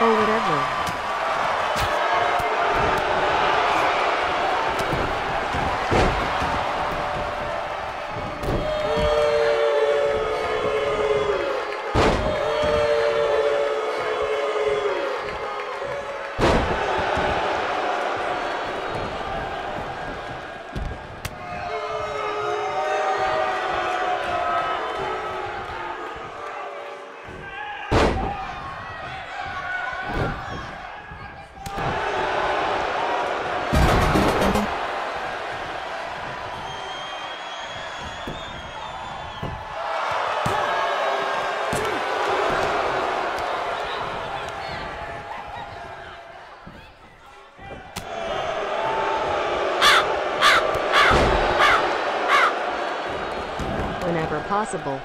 or whatever. Impossible.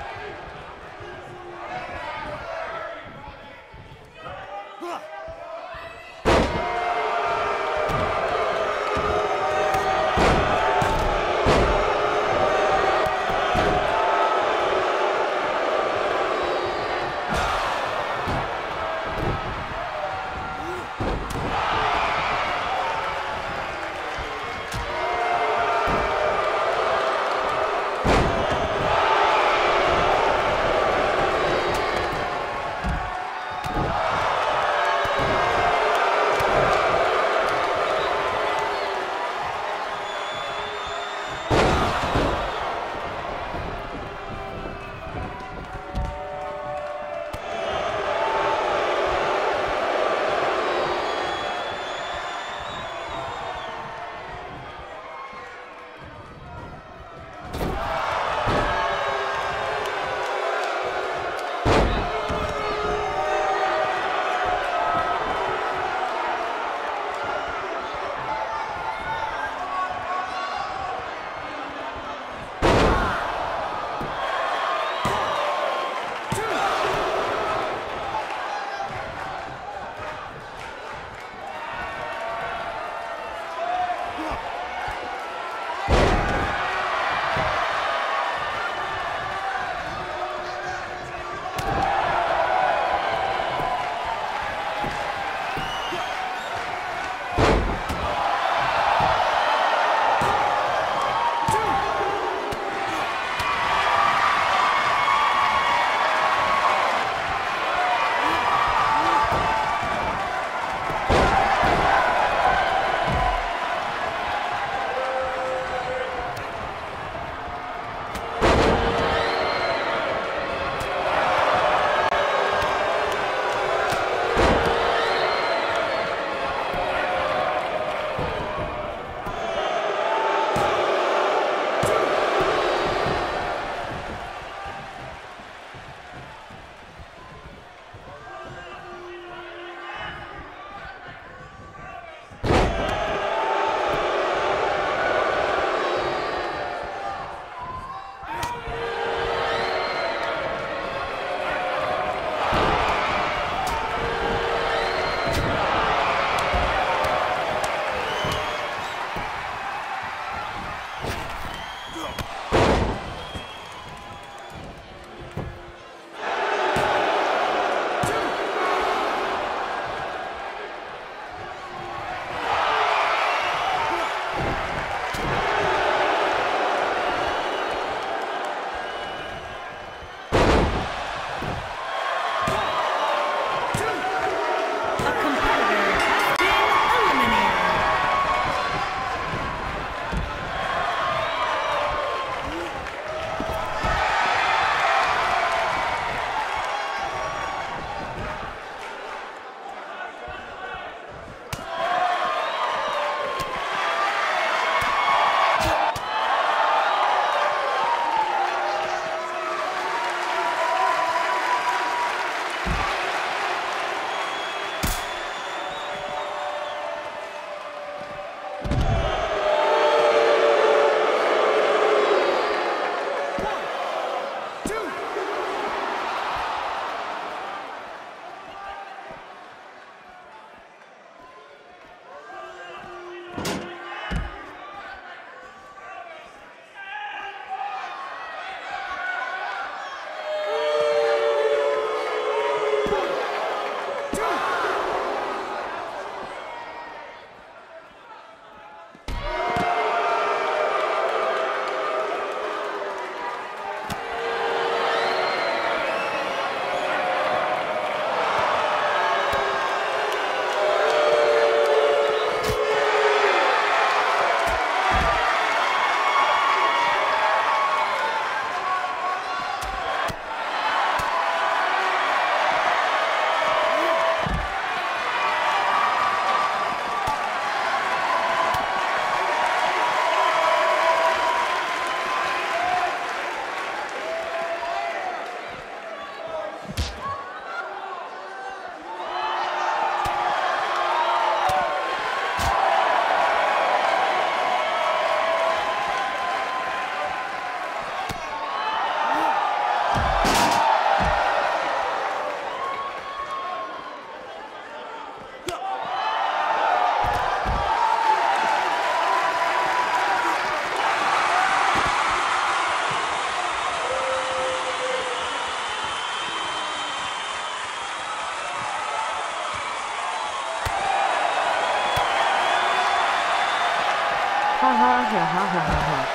ha ha ha ha ha ha.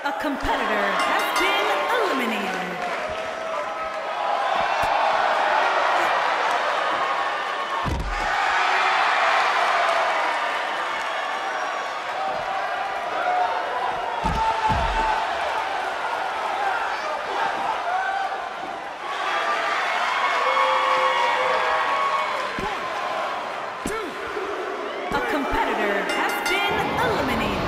A competitor has been eliminated. A competitor has been eliminated.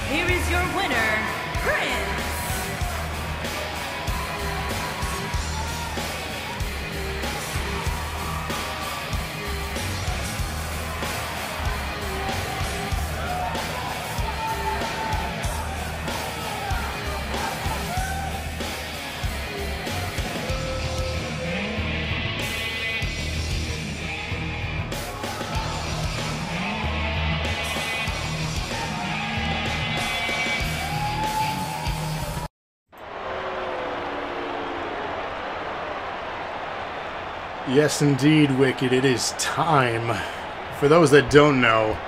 Here is your winner, Prince. Yes, indeed, Wicked. It is time. For those that don't know,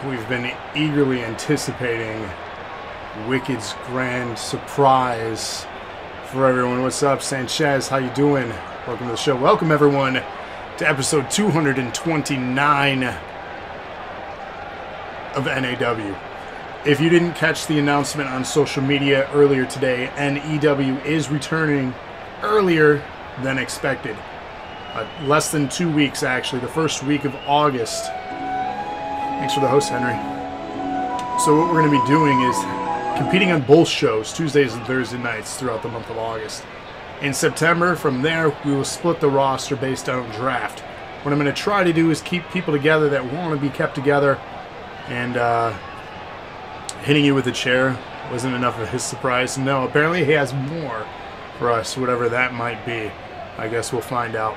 we've been eagerly anticipating Wicked's grand surprise for everyone. What's up, Sanchez? How you doing? Welcome to the show. Welcome, everyone, to episode 229 of NAW. If you didn't catch the announcement on social media earlier today, NEW is returning earlier than expected. Less than 2 weeks, actually. The first week of August. Thanks for the host, Henry. So what we're going to be doing is competing on both shows, Tuesdays and Thursday nights, throughout the month of August. In September, from there, we will split the roster based on draft. What I'm going to try to do is keep people together that want to be kept together. And hitting you with a chair wasn't enough of his surprise. No, apparently he has more for us, whatever that might be. I guess we'll find out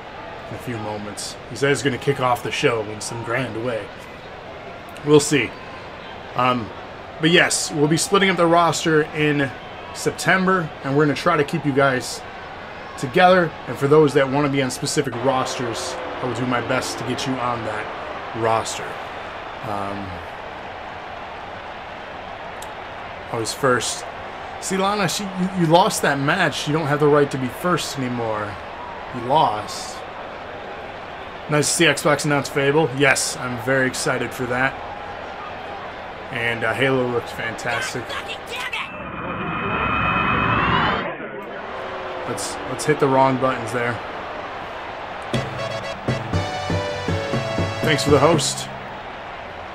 in a few moments. He says he's going to kick off the show in some grand way. We'll see. But yes, we'll be splitting up the roster in September, and we're going to try to keep you guys together. And for those that want to be on specific rosters, I will do my best to get you on that roster. I was first. See, Lana, you lost that match. You don't have the right to be first anymore. You lost. Nice to see Xbox announce Fable. Yes, I'm very excited for that. And Halo looks fantastic. Let's hit the wrong buttons there. Thanks for the host.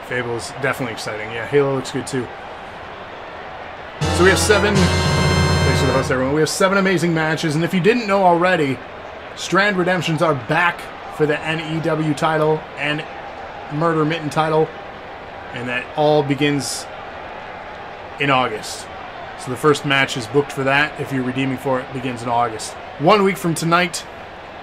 Fable is definitely exciting. Yeah, Halo looks good too. So we have 7. Thanks for the host, everyone. We have 7 amazing matches, and if you didn't know already, Strand Redemptions are back for the NEW title and Murder Mitten title, and that all begins in August. So the first match is booked for that. If you're redeeming for it, begins in August. 1 week from tonight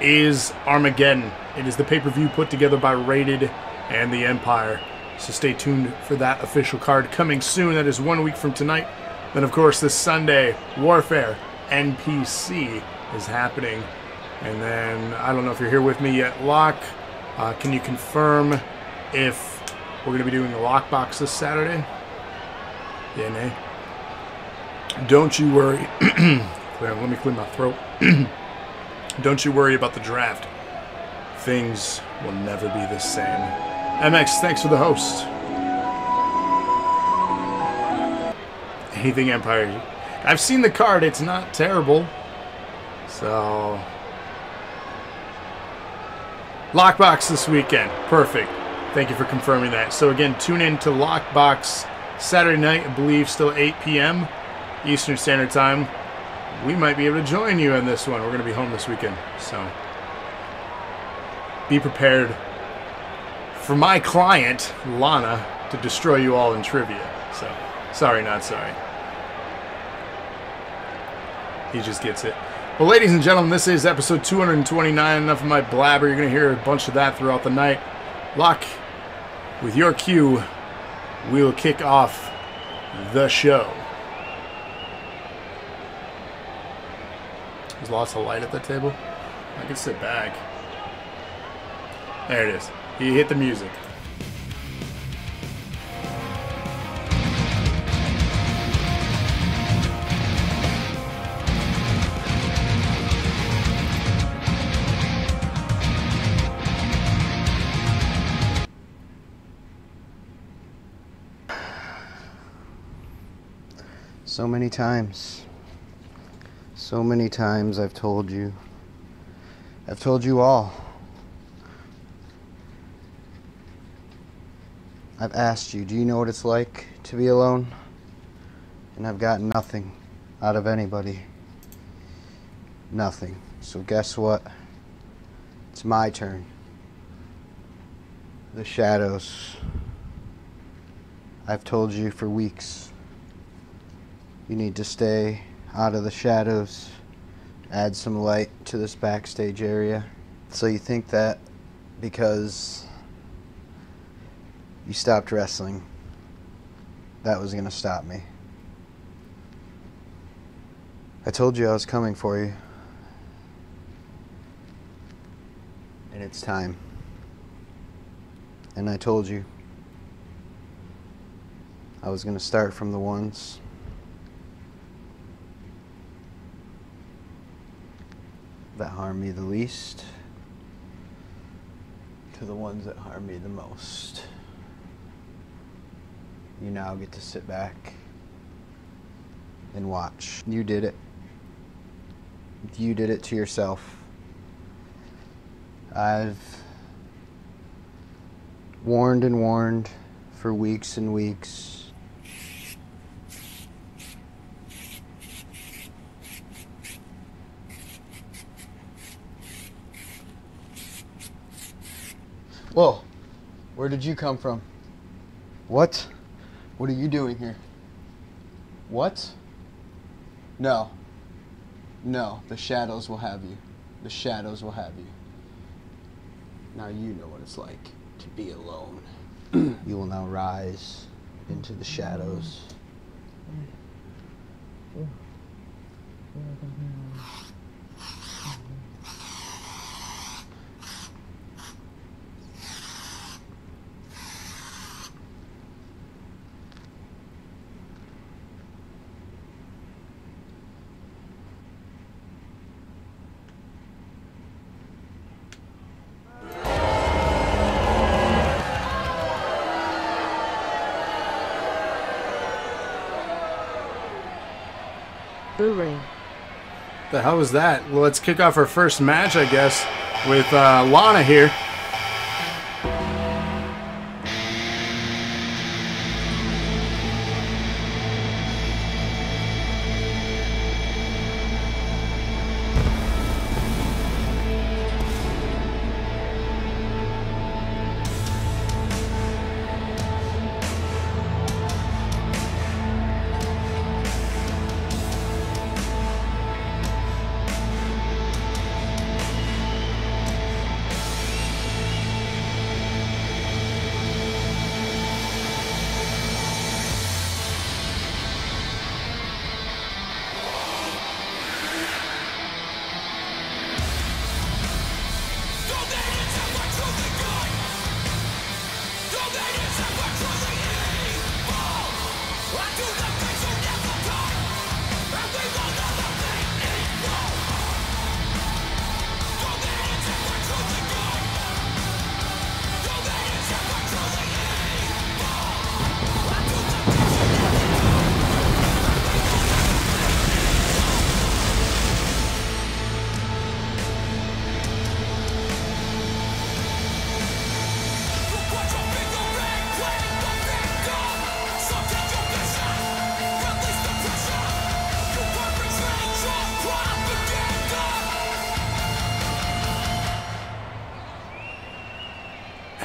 is Armageddon. It is the pay-per-view put together by Rated and the Empire. So stay tuned for that official card coming soon. That is 1 week from tonight. Then, of course, this Sunday, Warfare NPC is happening. And then, I don't know if you're here with me yet, Locke. Can you confirm if we're going to be doing a lockbox this Saturday? Yeah, nay. Don't you worry. Let me clear my throat. Don't you worry about the draft. Things will never be the same. MX, thanks for the host. Anything Empire. I've seen the card. It's not terrible. So... Lockbox this weekend. Perfect. Thank you for confirming that. So again, tune in to Lockbox Saturday night, I believe, still 8 p.m. Eastern Standard Time. We might be able to join you on this one. We're going to be home this weekend. So be prepared for my client, Lana, to destroy you all in trivia. So, sorry, not sorry. He just gets it. Well, ladies and gentlemen, this is episode 229. Enough of my blabber. You're going to hear a bunch of that throughout the night. Locke, with your cue, we'll kick off the show. There's lots of light at the table. I can sit back. There it is. He hit the music. So many times. So many times I've told you. I've told you all. I've asked you, do you know what it's like to be alone? And I've gotten nothing out of anybody. Nothing. So guess what? It's my turn. The shadows. I've told you for weeks. You need to stay out of the shadows. Add some light to this backstage area. So you think that because you stopped wrestling, that was gonna stop me. I told you I was coming for you. And it's time. And I told you I was gonna start from the ones that harm me the least to the ones that harm me the most. You now get to sit back and watch. You did it. You did it to yourself. I've warned and warned for weeks and weeks. Whoa, where did you come from? What? What are you doing here? What? No. No, the shadows will have you. The shadows will have you. Now you know what it's like to be alone. You will now rise into the shadows. Blue ring. The hell was that? Well, let's kick off our first match, I guess, with Lana here.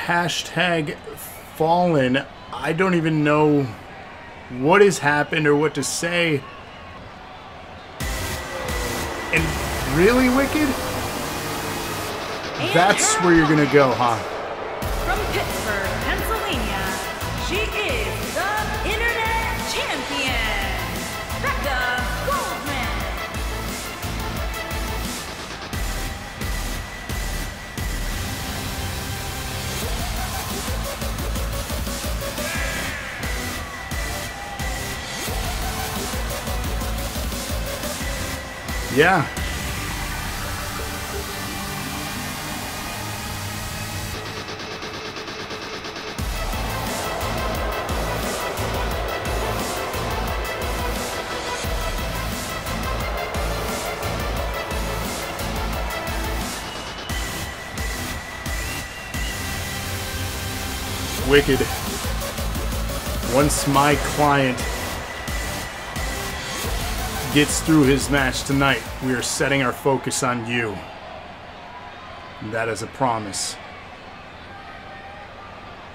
hashtag Fallen. I don't even know what has happened or what to say. And really, Wicked? That's where you're gonna go, huh? From Pittsburgh, Pennsylvania, she is the Internet Champion, Becca Goldman. Yeah. Wicked. Once my client gets through his match tonight, we are setting our focus on you. And that is a promise.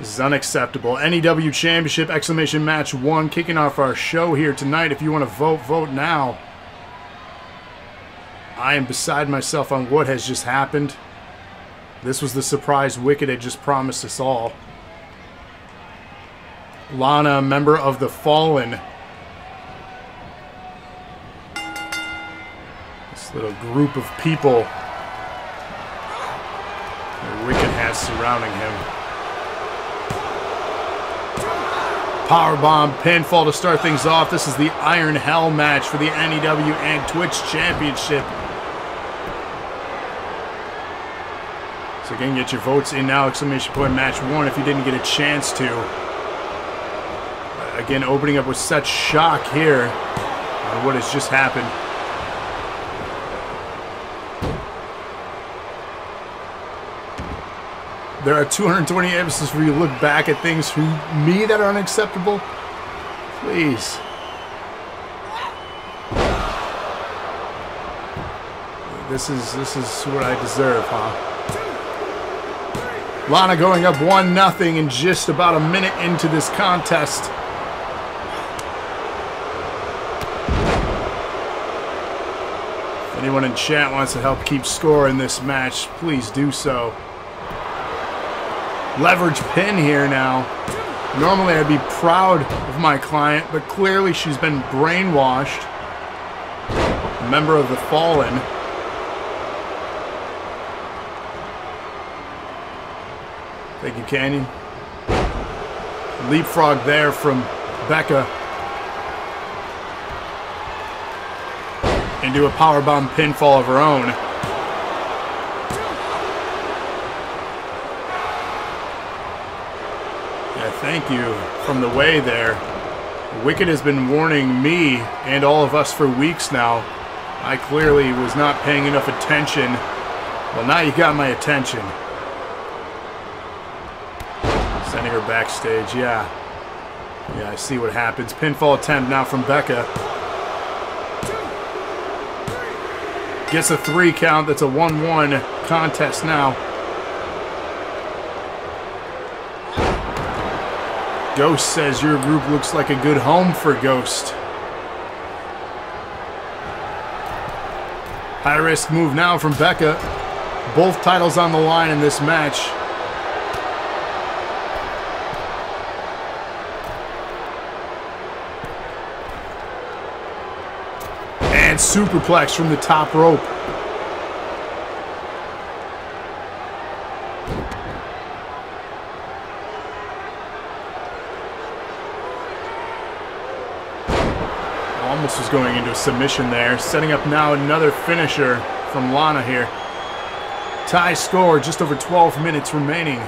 This is unacceptable. NAW Championship exclamation match 1 kicking off our show here tonight. If you want to vote, vote now. I am beside myself on what has just happened. This was the surprise Wicked had just promised us all. Lana, a member of the Fallen. This little group of people that Wicked has surrounding him. Powerbomb pinfall to start things off. This is the Iron Hell match for the NAW and Twitch Championship. So again, get your votes in now. Exclamation point match 1 if you didn't get a chance to. Again, opening up with such shock here on what has just happened. There are 220 episodes where you look back at things from me that are unacceptable. Please. This is what I deserve, huh? Lana going up 1-0 in just about a minute into this contest. If anyone in chat wants to help keep score in this match, please do so. Leverage pin here now. Normally I'd be proud of my client, but clearly she's been brainwashed. A member of the Fallen. Thank you, Canyon. Leapfrog there from Becca. Into a powerbomb pinfall of her own. Yeah, thank you from the way there. Wicked has been warning me and all of us for weeks now. I clearly was not paying enough attention. Well, now you got my attention. Sending her backstage, yeah. Yeah, I see what happens. Pinfall attempt now from Becca. Gets a 3 count. That's a 1-1 contest now. Ghost says your group looks like a good home for Ghost. High risk move now from Becca. Both titles on the line in this match. And superplex from the top rope. Almost was going into a submission there. Setting up now another finisher from Lana here. Tie score, just over 12 minutes remaining.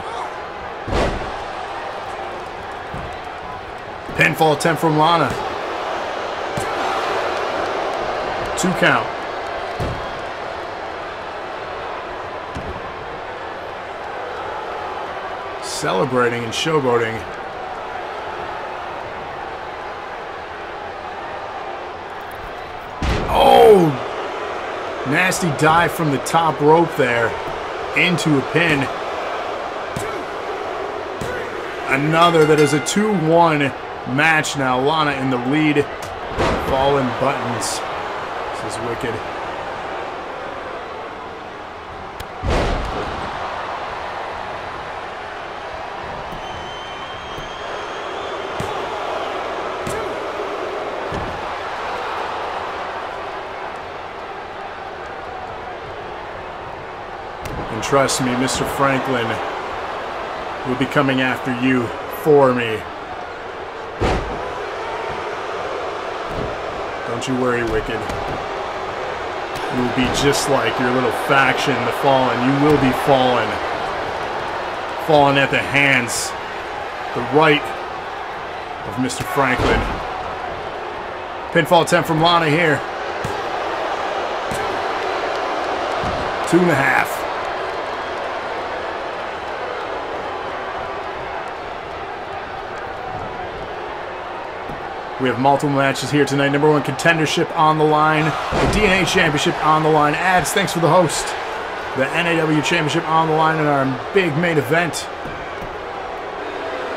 Pinfall attempt from Lana. 2 count. Celebrating and showboating. Oh! Nasty dive from the top rope there into a pin. Another that is a 2-1 match now. Lana in the lead. Fallen buttons. This is wicked. And trust me, Mr. Franklin will be coming after you for me. Don't you worry, Wicked. You will be just like your little faction, the Fallen. You will be fallen. Fallen at the hands, the right of Mr. Franklin. Pinfall attempt from Lana here. 2.5. We have multiple matches here tonight. Number 1 contendership on the line. The DNA Championship on the line. Ads, thanks for the host. The NAW Championship on the line in our big main event.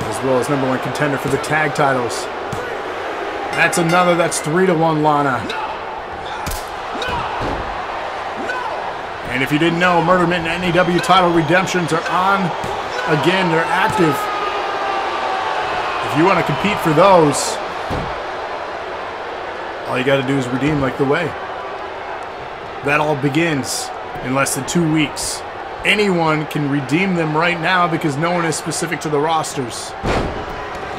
As well as number 1 contender for the tag titles. That's another. That's 3-1 Lana. And if you didn't know, Murder Mitten and NAW title redemptions are on. Again, they're active. If you want to compete for those, all you got to do is redeem like the way. That all begins in less than 2 weeks. Anyone can redeem them right now because no one is specific to the rosters.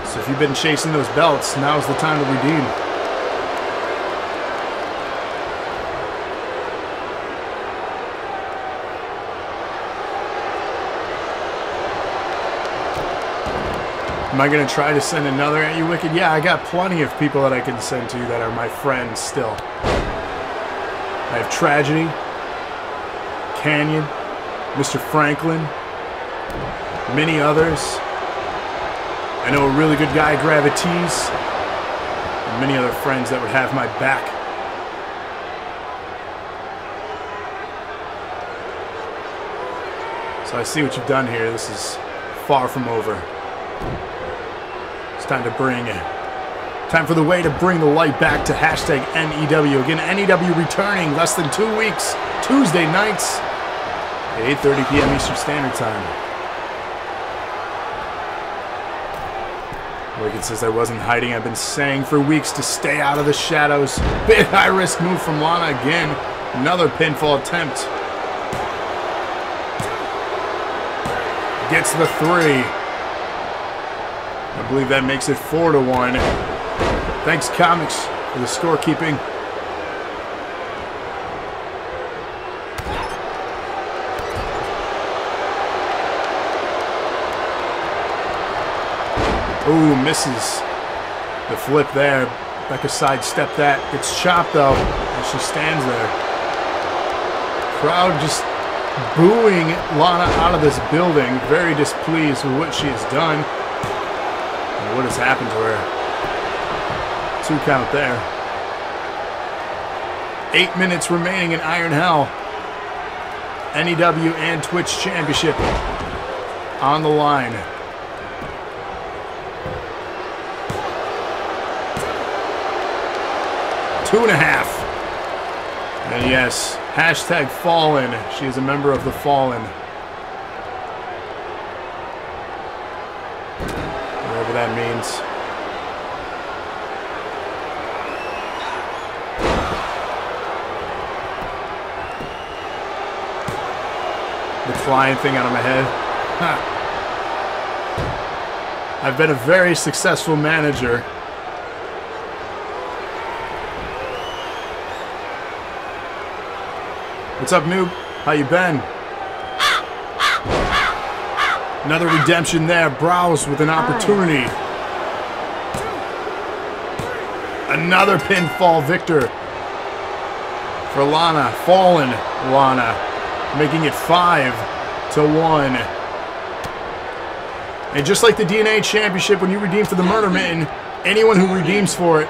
So if you've been chasing those belts, now's the time to redeem. Am I going to try to send another at you, Wicked? Yeah, I got plenty of people that I can send to you that are my friends still. I have Tragedy, Canyon, Mr. Franklin, many others. I know a really good guy, Gravities, and many other friends that would have my back. So I see what you've done here. This is far from over. It's time for the way to bring the light back to hashtag NEW. Again, NEW returning less than 2 weeks, Tuesday nights at 8:30 p.m. Eastern Standard Time. Wicked says I wasn't hiding. I've been saying for weeks to stay out of the shadows. Big high risk move from Lana again. Another pinfall attempt. Gets the 3. I believe that makes it 4-1. Thanks, Comics, for the scorekeeping. Ooh, misses the flip there. Becca sidestepped that. Gets chopped, though, as she stands there. Crowd just booing Lana out of this building. Very displeased with what she has done. What has happened to her? 2 count there. 8 minutes remaining in Iron Hell. NEW and Twitch Championship on the line. Two and a half. And yes, hashtag Fallen. She is a member of the Fallen. Whatever that means. The flying thing out of my head. Huh. I've been a very successful manager. What's up, noob? How you been? Another redemption there. Browse with an opportunity. Another pinfall victor for Lana. Fallen Lana. Making it 5-1. And just like the DNA Championship, when you redeem for the Murder Mitten, anyone who redeems for it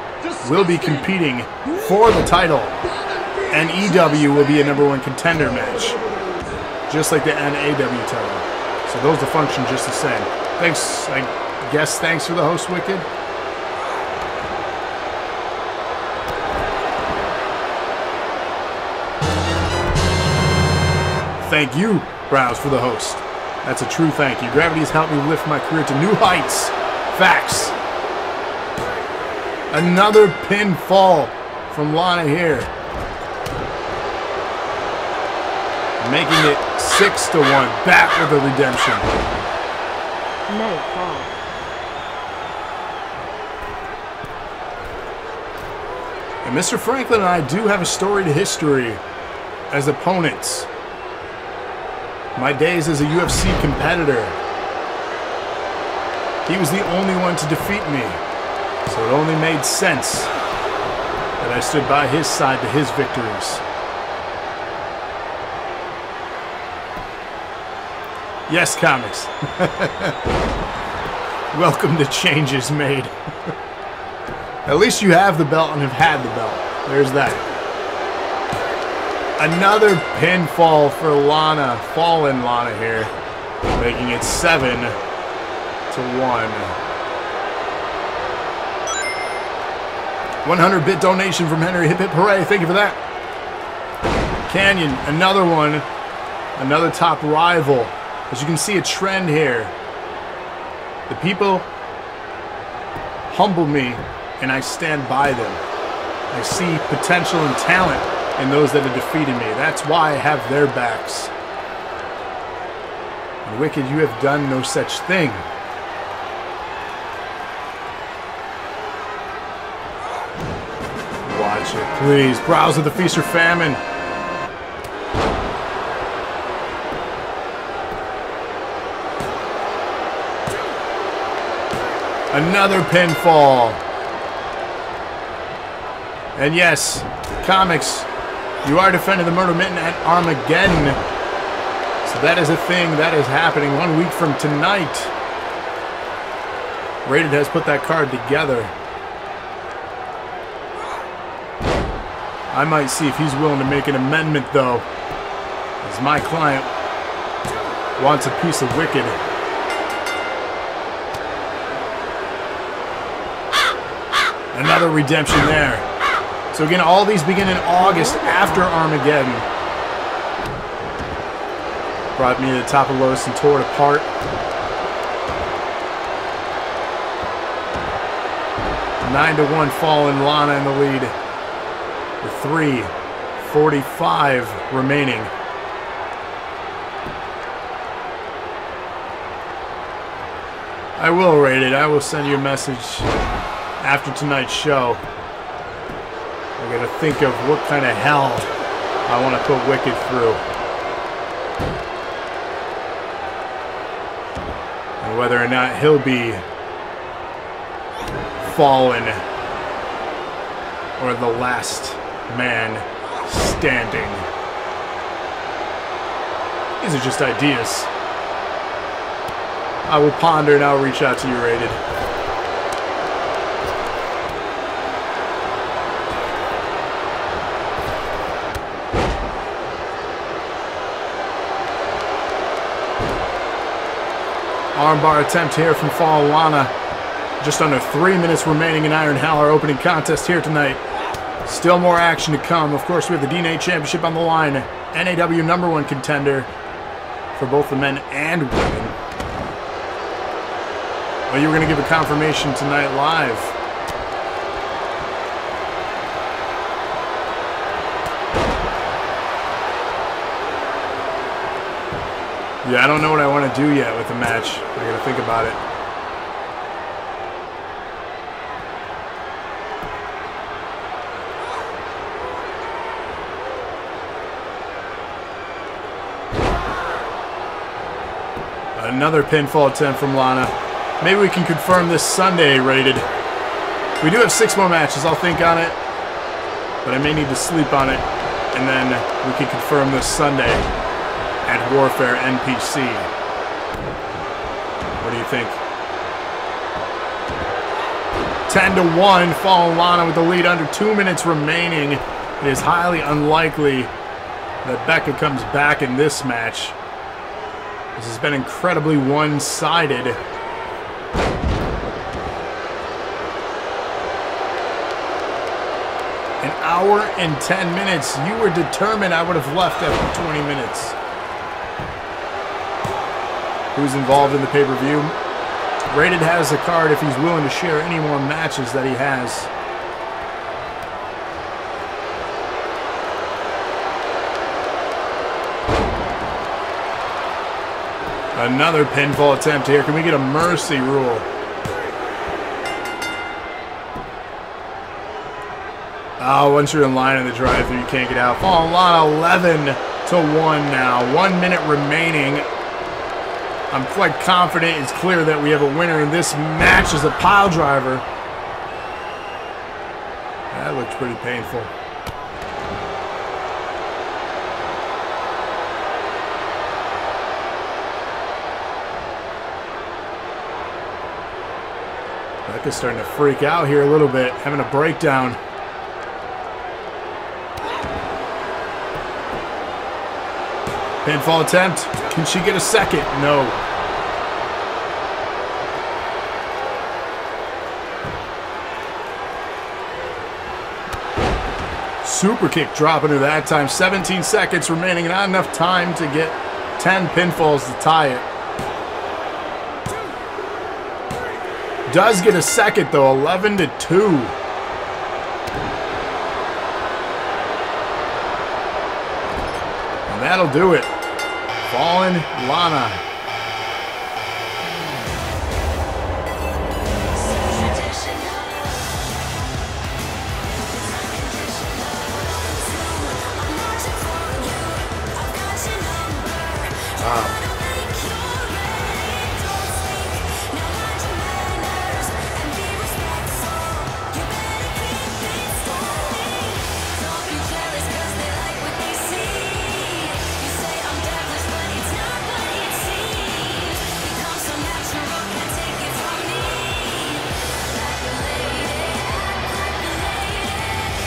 will be competing for the title. And EW will be a #1 contender match. Just like the NAW title. So those will function just the same. Thanks. I guess thanks for the host, Wicked. Thank you, Browse, for the host. That's a true thank you. Gravity has helped me lift my career to new heights. Facts. Another pinfall from Lana here. Making it 6-1. Back with a redemption. No fall. And Mr. Franklin and I do have a storied history as opponents. My days as a UFC competitor. He was the only one to defeat me, so it only made sense that I stood by his side to his victories. Yes, comics. Welcome to Changes Made. At least you have the belt and have had the belt. There's that. Another pinfall for Lana. Fallen Lana here. Making it 7-1. $100-bit donation from Henry. Hip hip hooray. Thank you for that. Canyon. Another one. Another top rival. As you can see, a trend here. The people humble me, and I stand by them. I see potential and talent in those that have defeated me. That's why I have their backs. And Wicked, you have done no such thing. Watch it, please. Browse with the Feast or Famine. Another pinfall. And yes, comics, you are defending the Murder Mitten at Armageddon. So that is a thing that is happening 1 week from tonight. Rated has put that card together. I might see if he's willing to make an amendment, though, as my client wants a piece of Wicked. Another redemption there. So again, all these begin in August after Armageddon. Brought me to the top of Lotus and tore it apart. Nine to 1 Fallen Lana in the lead. With 3:45 remaining. I will rate it. I will send you a message after tonight's show. I gotta think of what kind of hell I want to put Wicked through. And whether or not he'll be fallen or the last man standing. These are just ideas. I will ponder and I'll reach out to you, Rated. Armbar attempt here from Fallen Lana. Just under 3 minutes remaining in Iron Hell, our opening contest here tonight. Still more action to come. Of course, we have the DNA Championship on the line. NAW #1 contender for both the men and women. Well, you were going to give a confirmation tonight live. Yeah, I don't know what I want to do yet with the match. I gotta think about it. Another pinfall attempt from Lana. Maybe we can confirm this Sunday, Rated. We do have 6 more matches. I'll think on it, but I may need to sleep on it, and then we can confirm this Sunday at Warfare NPC. What do you think? 10 to 1, Fallen Lana with the lead under 2 minutes remaining. It is highly unlikely that Becca comes back in this match. This has been incredibly one-sided. hour and 10 minutes. You were determined I would have left after 20 minutes. Who's involved in the pay-per-view? Rated has a card if he's willing to share any more matches that he has. Another pinfall attempt here. Can we get a mercy rule? Oh, once you're in line in the drive-thru, you can't get out. Fallen Lana 11-1 now. 1 minute remaining. I'm quite confident it's clear that we have a winner in this match as a pile driver. That looked pretty painful. Becca's starting to freak out here a little bit, having a breakdown. Pinfall attempt. Can she get a second? No. Super kick dropping her that time. 17 seconds remaining. Not enough time to get 10 pinfalls to tie it. Does get a second though. 11-2. And that'll do it. Fallen Lana.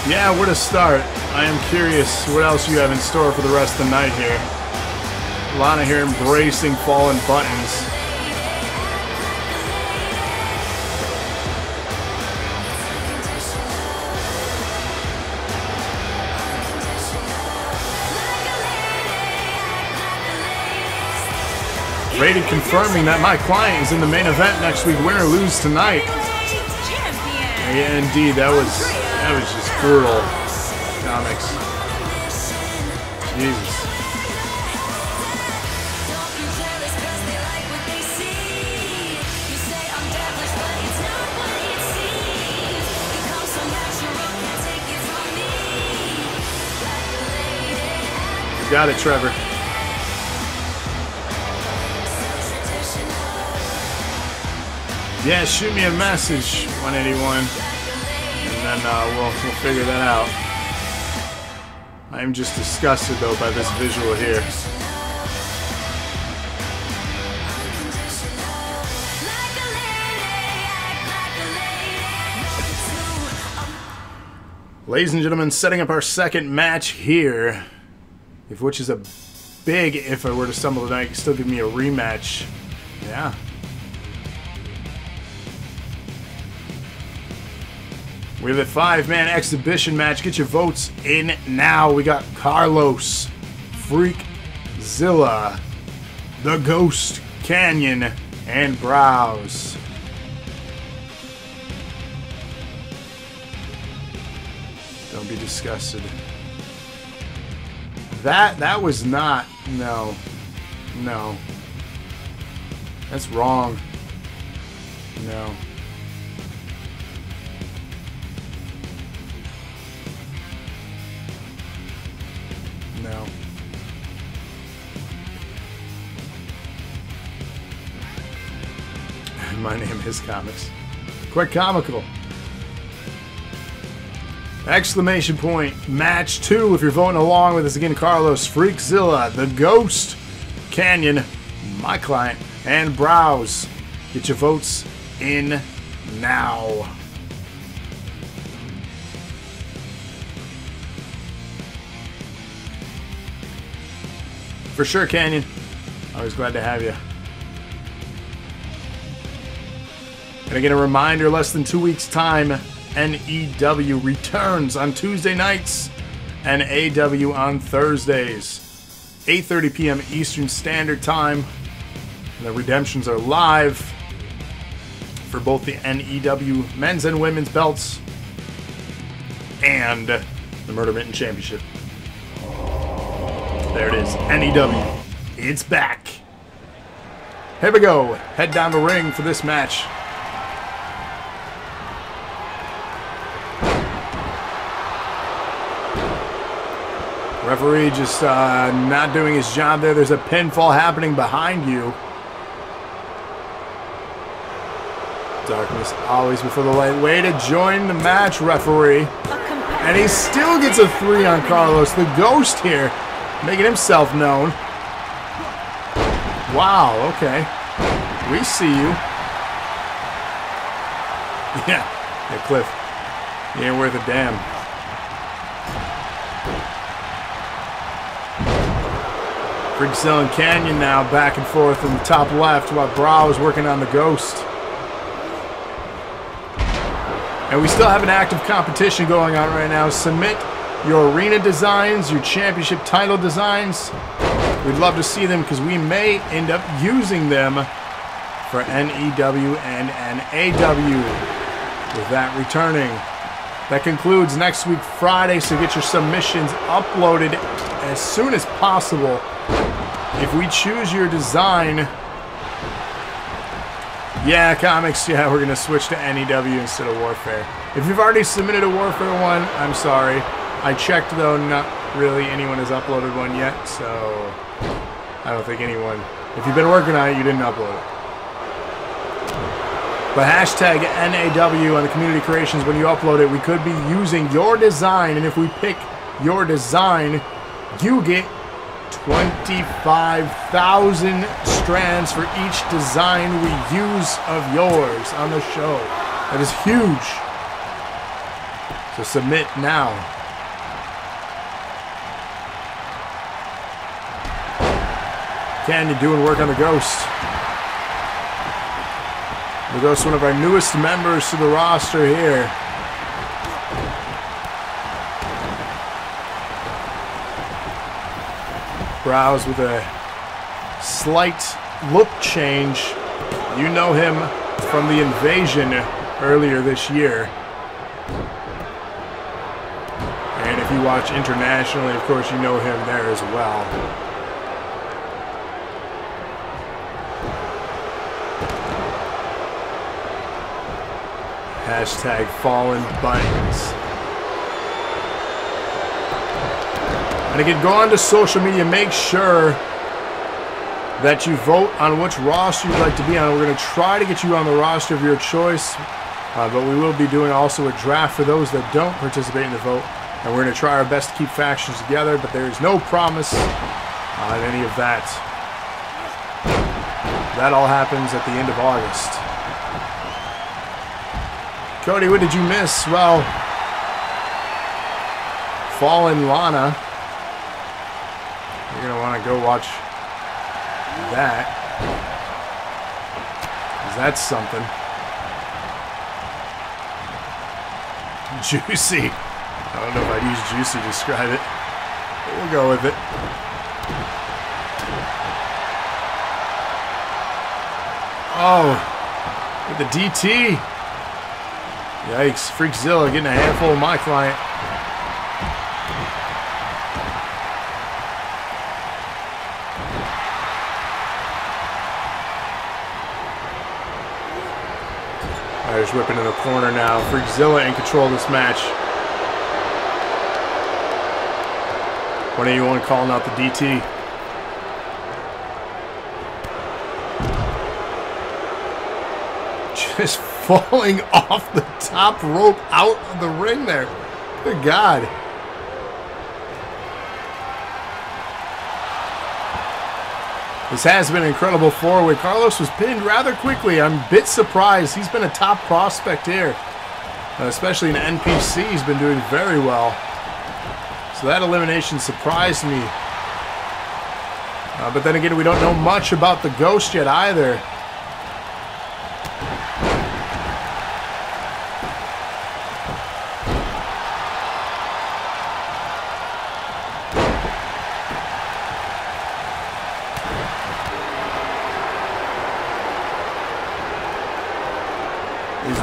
Yeah, where to start? I am curious what else you have in store for the rest of the night here. Lana here embracing fallen buttons. Rated confirming that my client is in the main event next week. Win or lose tonight. Yeah, indeed, that was just brutal. Comics. Jesus. You got it, Trevor. Yeah, shoot me a message, 181. And then we'll figure that out. I am just disgusted though by this visual here. Ladies and gentlemen, setting up our second match here, which is a big if I were to stumble tonight, you can still give me a rematch. Yeah. We have a 5-man exhibition match. Get your votes in now. We got Carlos, Freakzilla, The Ghost, Canyon, and Browse. Don't be disgusted. That was not, no. That's wrong. No. No. My name is Comics. Quite comical. Exclamation point. Match 2 if you're voting along with us again. Carlos, Freakzilla, The Ghost, Canyon, my client, and Browse. Get your votes in now. For sure, Canyon. Always glad to have you. And again, a reminder, less than 2 weeks' time, NEW returns on Tuesday nights and AW on Thursdays. 8:30 p.m. Eastern Standard Time. The redemptions are live for both the NEW men's and women's belts and the Murder Mitten Championship. There it is, NEW. It's back. Here we go. Head down the ring for this match. Referee just not doing his job there. There's a pinfall happening behind you. Darkness always before the light. Way to join the match, referee. And he still gets a 3 on Carlos. The Ghost here, making himself known. Wow, okay. We see you. Yeah, Cliff. You ain't worth a damn. Freakzilla and Canyon now back and forth in the top left while Brow is working on the Ghost. And we still have an active competition going on right now. Submit your arena designs, your championship title designs. We'd love to see them because we may end up using them for NEW and NAW with that returning. That concludes next week Friday, so get your submissions uploaded as soon as possible. If we choose your design, yeah, comics, yeah, we're going to switch to NEW instead of Warfare. If you've already submitted a Warfare one, I'm sorry. I checked, though, not really anyone has uploaded one yet, so I don't think anyone. If you've been working on it, you didn't upload it. But hashtag NAW on the community creations, when you upload it, we could be using your design, and if we pick your design, you get 25,000 strands for each design we use of yours on the show. That is huge. So submit now. Ken, you're doing work on the Ghost. The Ghost, one of our newest members to the roster here. Browse with a slight look change. You know him from the Invasion earlier this year. And if you watch internationally, of course, you know him there as well. Hashtag Fallen Buttons. And again, go on to social media. Make sure that you vote on which roster you'd like to be on. We're going to try to get you on the roster of your choice. But we will be doing also a draft for those that don't participate in the vote. And we're going to try our best to keep factions together. But there is no promise on any of that. That all happens at the end of August. Cody, what did you miss? Well, Fallen Lana. You're going to want to go watch that. 'Cause that's something. Juicy. I don't know if I'd use juicy to describe it. But we'll go with it. Oh, with the DT. Yikes, Freakzilla getting a handful of my client. Irish whipping in the corner now. Freakzilla in control of this match. One of you want calling out the DT. Just falling off the top rope out of the ring there. Good God. This has been an incredible four-way. Carlos was pinned rather quickly. I'm a bit surprised. He's been a top prospect here. Especially in NPC, he's been doing very well. So that elimination surprised me. But then again, we don't know much about the Ghost yet either.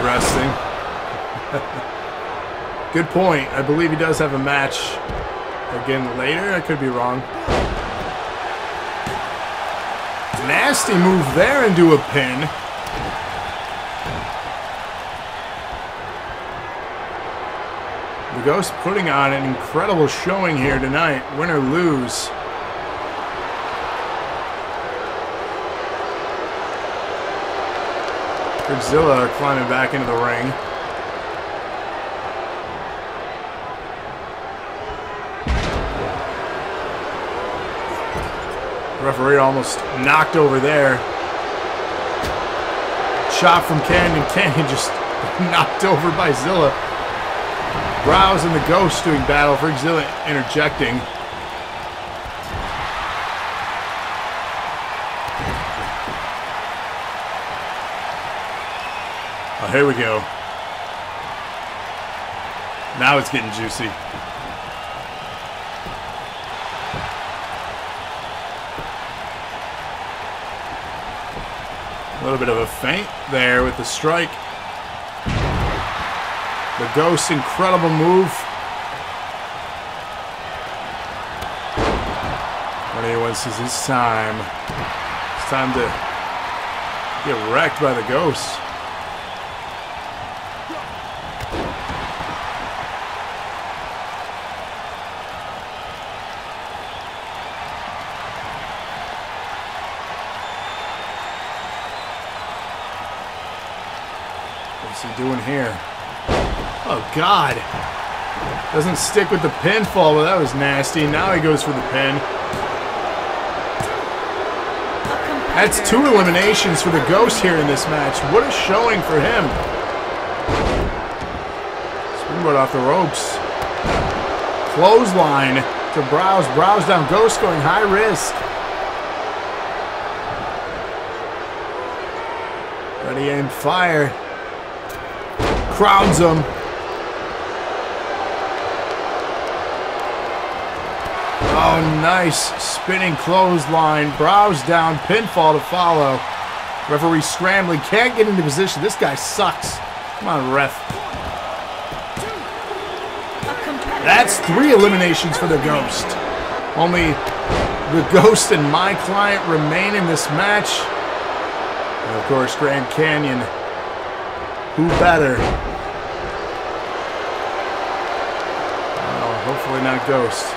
resting. Good point. I believe he does have a match again later. I could be wrong. Nasty move there into a pin. The Ghost putting on an incredible showing here tonight. Win or lose. Godzilla climbing back into the ring. Referee almost knocked over there. Chop from Canyon. Canyon just knocked over by Zilla. Browse and the Ghost doing battle. For Zilla interjecting. Oh, here we go. Now it's getting juicy. A little bit of a feint there with the strike. The Ghost's incredible move. When anyone says it's time. It's time to get wrecked by the Ghost. What's he doing here? Oh, God. Doesn't stick with the pinfall, but that was nasty. Now he goes for the pin. That's 2 eliminations for the Ghost here in this match. What a showing for him. Springboard off the ropes. Clothesline to Browse. Browse down. Ghost going high risk. Ready, aim, fire. Crowns him. Oh, nice spinning clothesline. Browse down. Pinfall to follow. Referee scrambling. Can't get into position. This guy sucks. Come on, ref. That's 3 eliminations for the Ghost. Only the Ghost and my client remain in this match. And of course, Grand Canyon. Who better? Oh, hopefully not Ghost.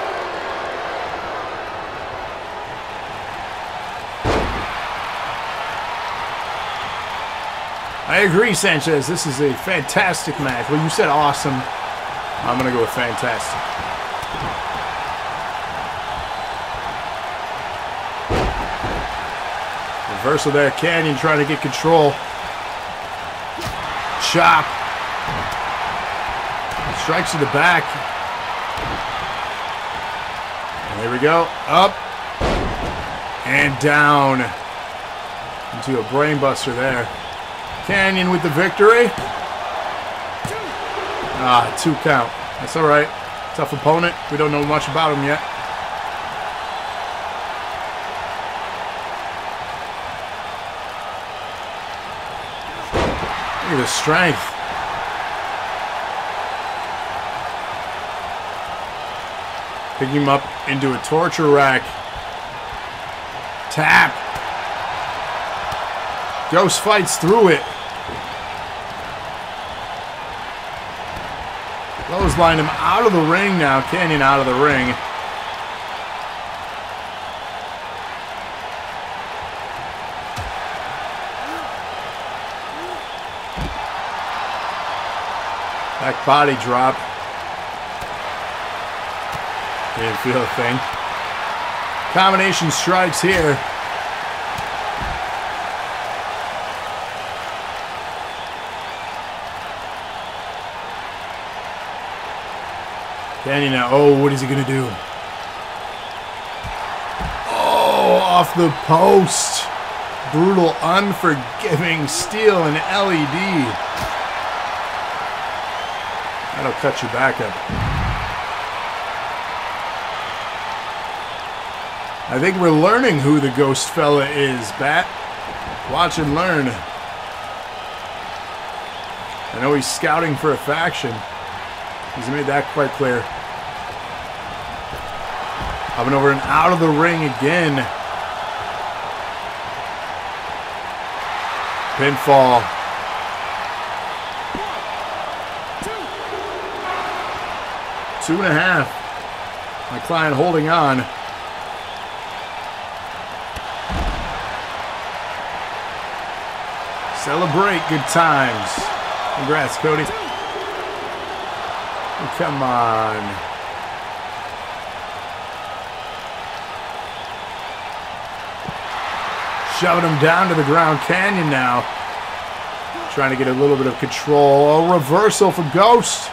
I agree, Sanchez. This is a fantastic match. Well, you said awesome. I'm going to go with fantastic. Reversal there. Canyon trying to get control. Chop. Strikes to the back. And there we go. Up. And down. Into a brainbuster there. Canyon with the victory. Ah, 2 count. That's all right. Tough opponent. We don't know much about him yet. Look at the strength. Picking him up into a torture rack. Tap. Ghost fights through it. Clothesline him out of the ring now. Canyon out of the ring. Back body drop. Didn't feel a thing. Combination strikes here. Canyon now. Oh, what is he going to do? Oh, off the post. Brutal, unforgiving steel and LED. That'll cut your back up. I think we're learning who the Ghost fella is, Bat. Watch and learn. I know he's scouting for a faction. He's made that quite clear. Up and over and out of the ring again. Pinfall. 2.5. My client holding on. Celebrate good times. Congrats, Cody. Come on. Shoving him down to the ground. Canyon now. Trying to get a little bit of control. A reversal for Ghost.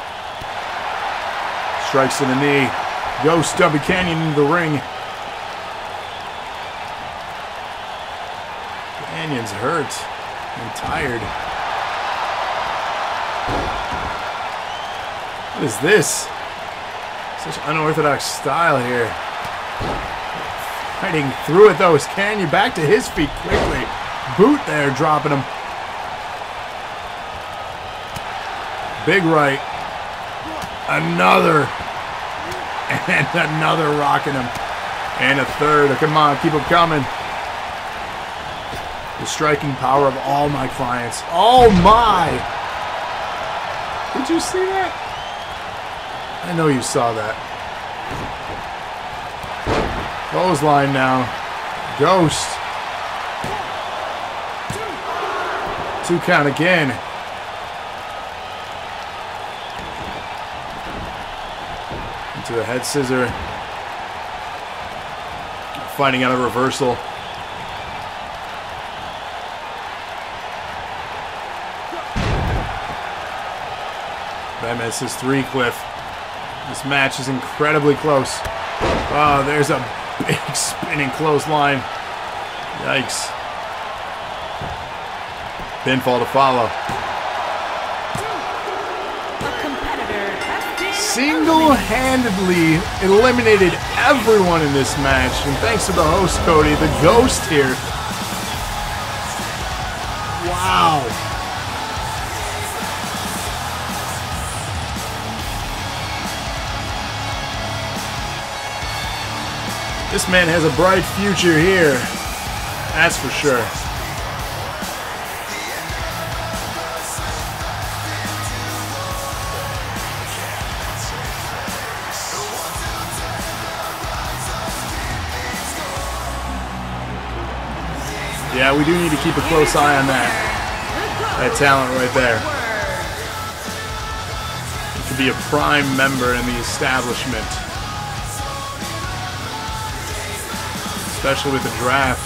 Strikes to the knee. Ghost W Canyon into the ring. Canyon's hurt and tired. What is this? Such unorthodox style here. Fighting through it though is Canyon. Back to his feet quickly. Boot there, dropping him. Big right. Another. And another rocking him. And a third. Come on, keep them coming. The striking power of all my clients. Oh my! Did you see that? I know you saw that. Clothesline now. Ghost. 2 count again. Into a head scissor. Finding out a reversal. That misses 3, Cliff. This match is incredibly close. Oh, there's a big spinning clothesline. Yikes. Pinfall to follow. Single-handedly eliminated everyone in this match. And thanks to the host, Cody, the Ghost here. Wow. This man has a bright future here. That's for sure. Yeah, we do need to keep a close eye on that. That talent right there. He could be a prime member in the establishment. Especially with the draft,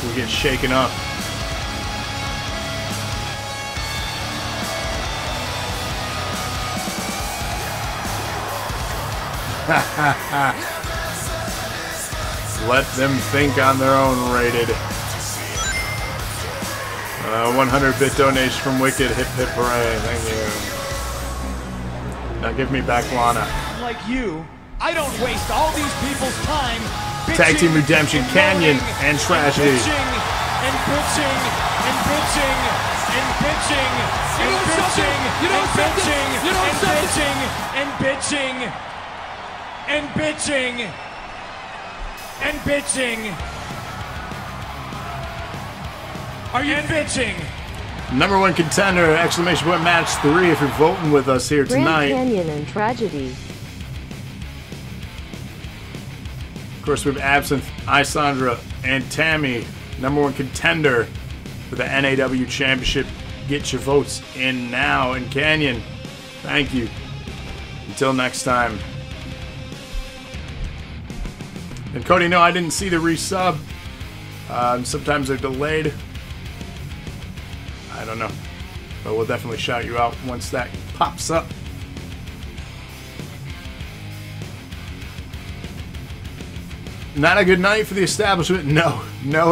we'll get shaken up. Let them think on their own, rated. 100-bit donation from Wicked. Hip hip hooray. Thank you. Now give me back Lana. Like you, I don't waste all these people's time. Tag Team Redemption, Canyon, and Tragedy. And bitching, and bitching, and bitching, and bitching, and bitching, and bitching, and bitching, and bitching. Are you bitching? Number 1 contender, exclamation point match 3 if you're voting with us here Grand tonight. Canyon and Tragedy. Of course, we have Absinthe, Isandra, and Tammy. Number 1 contender for the NAW Championship. Get your votes in now. And Canyon, thank you. Until next time. And Cody, no, I didn't see the resub. Sometimes they're delayed. I don't know. But we'll definitely shout you out once that pops up. Not a good night for the establishment. No,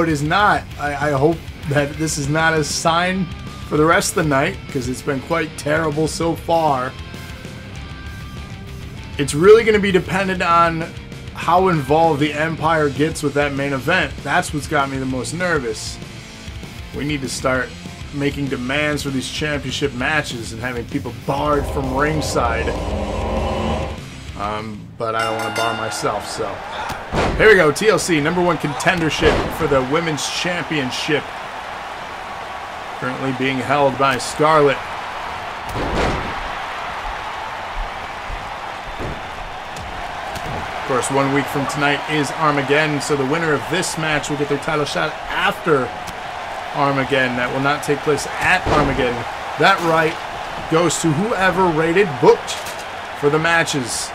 it is not. I hope that this is not a sign for the rest of the night, because it's been quite terrible so far. It's really going to be dependent on how involved the Empire gets with that main event. That's what's got me the most nervous. We need to start making demands for these championship matches and having people barred from ringside. But I don't want to bar myself, so. Here we go, TLC, #1 contendership for the Women's Championship. Currently being held by Scarlett. Of course, 1 week from tonight is Armageddon, so the winner of this match will get their title shot after Armageddon. That will not take place at Armageddon. That right goes to whoever rated booked for the matches.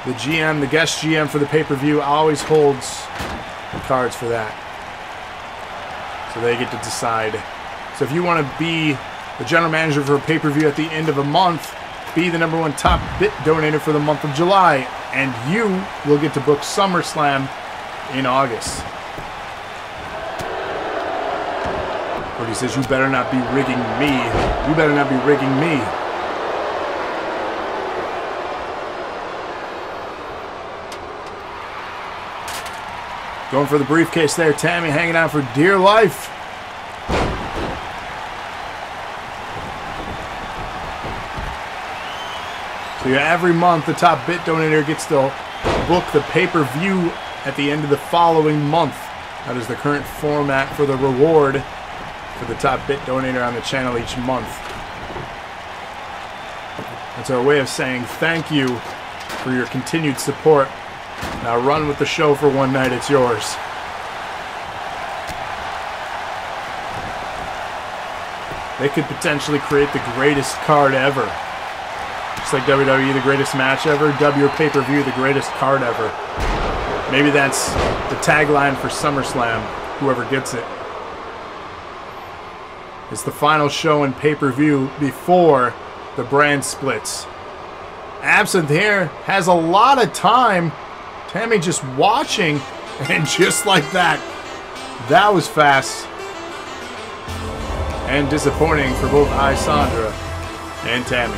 The GM, the guest GM for the pay-per-view, always holds the cards for that. So they get to decide. So if you want to be the general manager for a pay-per-view at the end of a month, be the #1 top bit donator for the month of July, and you will get to book SummerSlam in August. Cody says, you better not be rigging me. You better not be rigging me. Going for the briefcase there. Tammy hanging out for dear life. So yeah, every month the top bit donator gets to book the pay-per-view at the end of the following month. That is the current format for the reward for the top bit donator on the channel each month. That's our way of saying thank you for your continued support. Now run with the show for one night, it's yours. They could potentially create the greatest card ever. Just like WWE, the greatest match ever, W pay-per-view, the greatest card ever. Maybe that's the tagline for SummerSlam, whoever gets it. It's the final show in pay-per-view before the brand splits. Absinthe here has a lot of time. Tammy just watching, and just like that, that was fast. And disappointing for both Isandra and Tammy.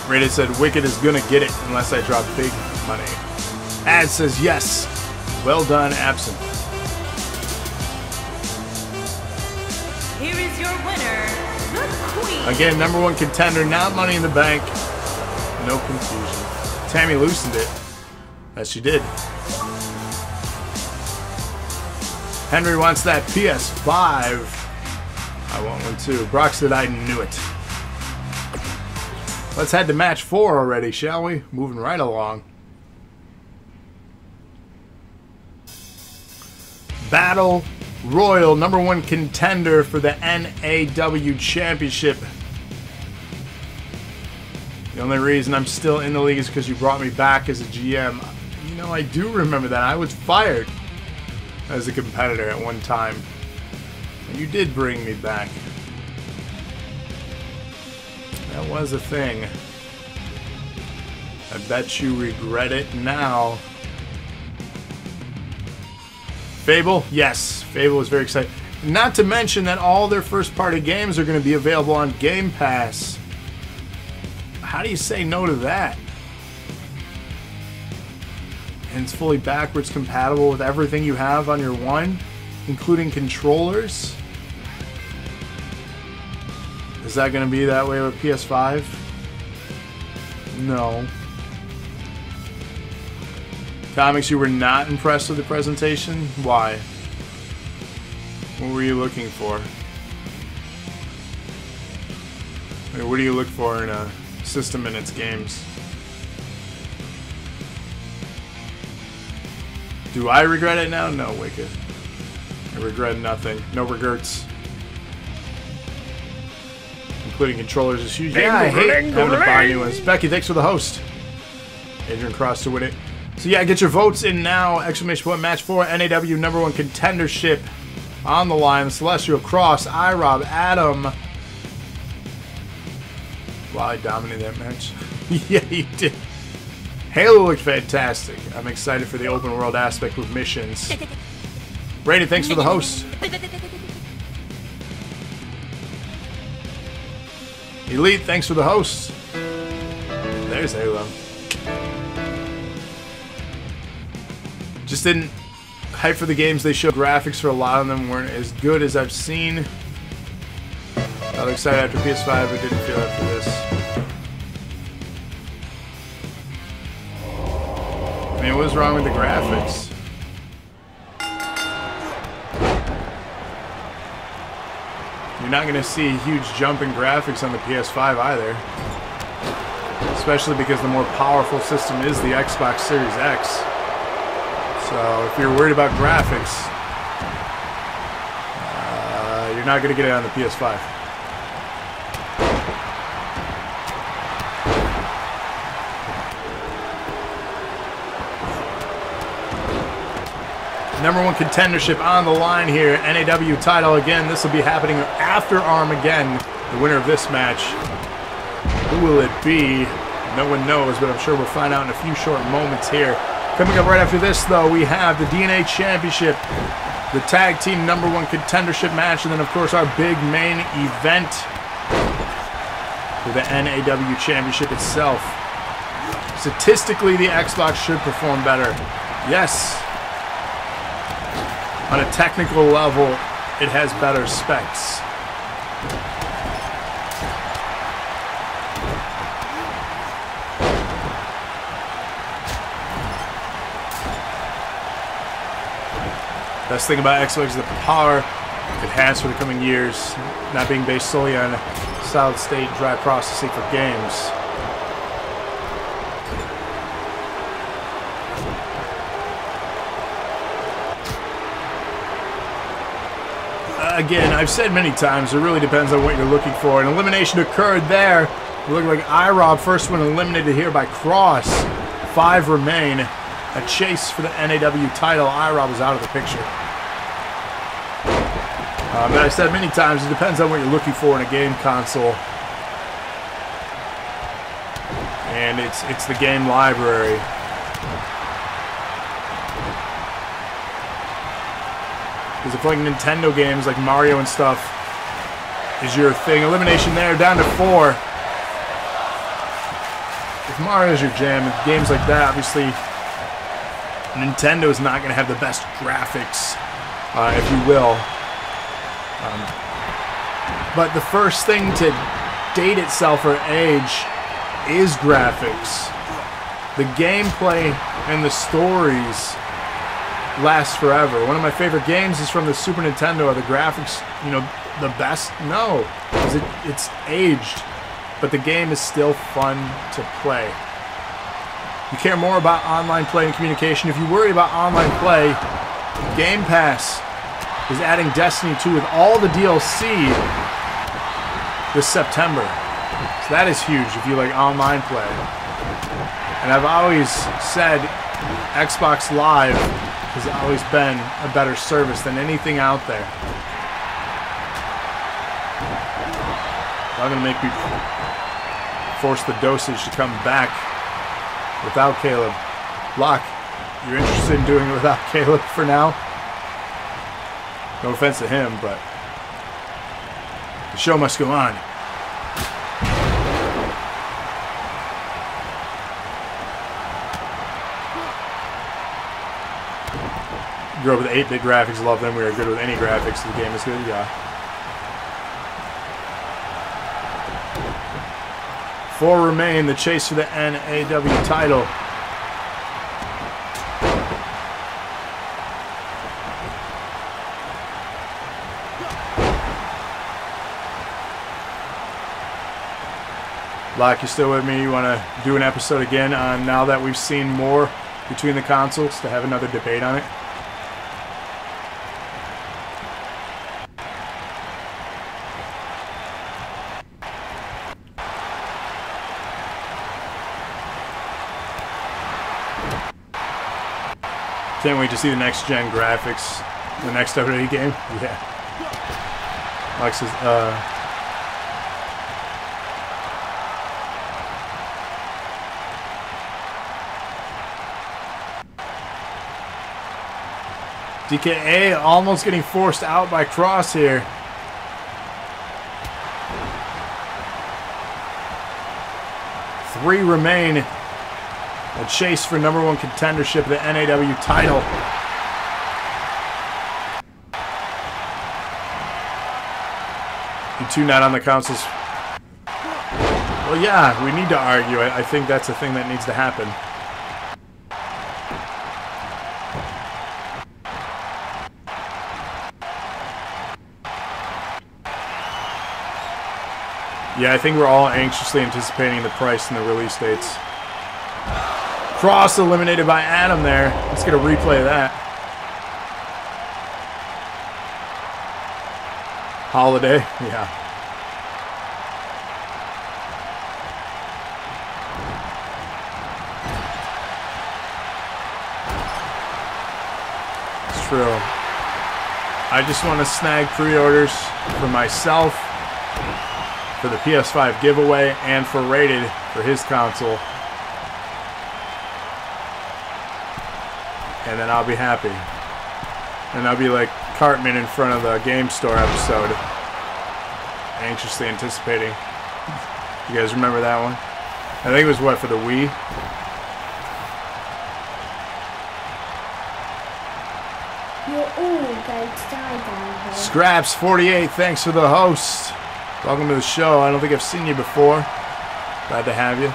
Rated said, Wicked is gonna get it unless I drop big money. Ad says, yes. Well done, Absinthe. Here is your winner, the Queen. Again, #1 contender, not Money in the Bank. No confusion. Tammy loosened it. As she did. Henry wants that PS5. I want one too. Brock said I knew it. Let's head to match 4 already, shall we? Moving right along. Battle Royal, #1 contender for the NAW Championship. The only reason I'm still in the league is because you brought me back as a GM. You know, I do remember that. I was fired as a competitor at one time. And you did bring me back. That was a thing. I bet you regret it now. Fable? Yes. Fable was very exciting. Not to mention that all their first-party games are going to be available on Game Pass. How do you say no to that? And it's fully backwards compatible with everything you have on your One, including controllers. Is that going to be that way with PS5? No. Comics, you were not impressed with the presentation? Why? What were you looking for? I mean, what do you look for in a system in its games? Do I regret it now? No, Wicked. I regret nothing. No regrets. Including controllers is huge. Yeah, I hate having to buy new ones. Becky, thanks for the host. Adrian Cross to win it. So yeah, get your votes in now. Exclamation point match 4. NAW #1 contendership on the line. Celestial Cross, iRob, Adam. Wow, I dominated that match. Yeah, you did. Halo looked fantastic. I'm excited for the open world aspect with missions. Brady, thanks for the host. Elite, thanks for the host. There's is Halo. Just didn't hype for the games they showed. Graphics for a lot of them weren't as good as I've seen. I was excited after PS5, but didn't feel after this. I mean, what was wrong with the graphics? You're not going to see a huge jump in graphics on the PS5 either. Especially because the more powerful system is the Xbox Series X. So if you're worried about graphics, you're not going to get it on the PS5. #1 contendership on the line here. NAW title again. This will be happening after Armageddon. The winner of this match. Who will it be? No one knows, but I'm sure we'll find out in a few short moments here. Coming up right after this, though, we have the DNA Championship, the Tag Team #1 contendership match, and then, of course, our big main event for the NAW Championship itself. Statistically, the Xbox should perform better. Yes. On a technical level, it has better specs. Best thing about Xbox is the power it has for the coming years, not being based solely on solid state drive processing for games. Again, I've said many times, it really depends on what you're looking for. An elimination occurred there. It looked like IROB, first one eliminated here by Cross. 5 remain. A chase for the NAW title. IROB is out of the picture. But I've said many times, it depends on what you're looking for in a game console. And it's the game library. Because if like Nintendo games like Mario and stuff is your thing, elimination there, down to 4. If Mario's your jam, games like that, obviously Nintendo is not going to have the best graphics, if you will. But the first thing to date itself or age is graphics. The gameplay and the stories last forever. One of my favorite games is from the Super Nintendo. Are the graphics, you know, the best? No, because it's aged, but the game is still fun to play. You care more about online play and communication. If you worry about online play, Game Pass is adding Destiny 2 with all the DLC this September. So that is huge if you like online play. And I've always said Xbox Live has always been a better service than anything out there. I'm going to make me force the dosage to come back without Caleb. Locke, you're interested in doing it without Caleb for now? No offense to him, but the show must go on. Grew up with 8-bit graphics, love them. We are good with any graphics. The game is good, yeah. 4 remain. The chase for the NAW title. Locke, you still with me? You want to do an episode again on now that we've seen more between the consoles to have another debate on it? Can't wait to see the next gen graphics. The next WWE game? Yeah. Alex says, DKA almost getting forced out by Cross here. 3 remain. A chase for #1 contendership of the NAW title. You 2 not on the councils. Well, yeah, we need to argue. I think that's a thing that needs to happen. Yeah, I think we're all anxiously anticipating the price and the release dates. Cross eliminated by Adam there. Let's get a replay of that. Holiday, yeah. It's true. I just want to snag pre-orders for myself, for the PS5 giveaway, and for Rated for his console. And then I'll be happy. And I'll be like Cartman in front of the Game Store episode. Anxiously anticipating. You guys remember that one? I think it was what, for the Wii? You're all going to die down here. Scraps48, thanks for the host. Welcome to the show. I don't think I've seen you before. Glad to have you.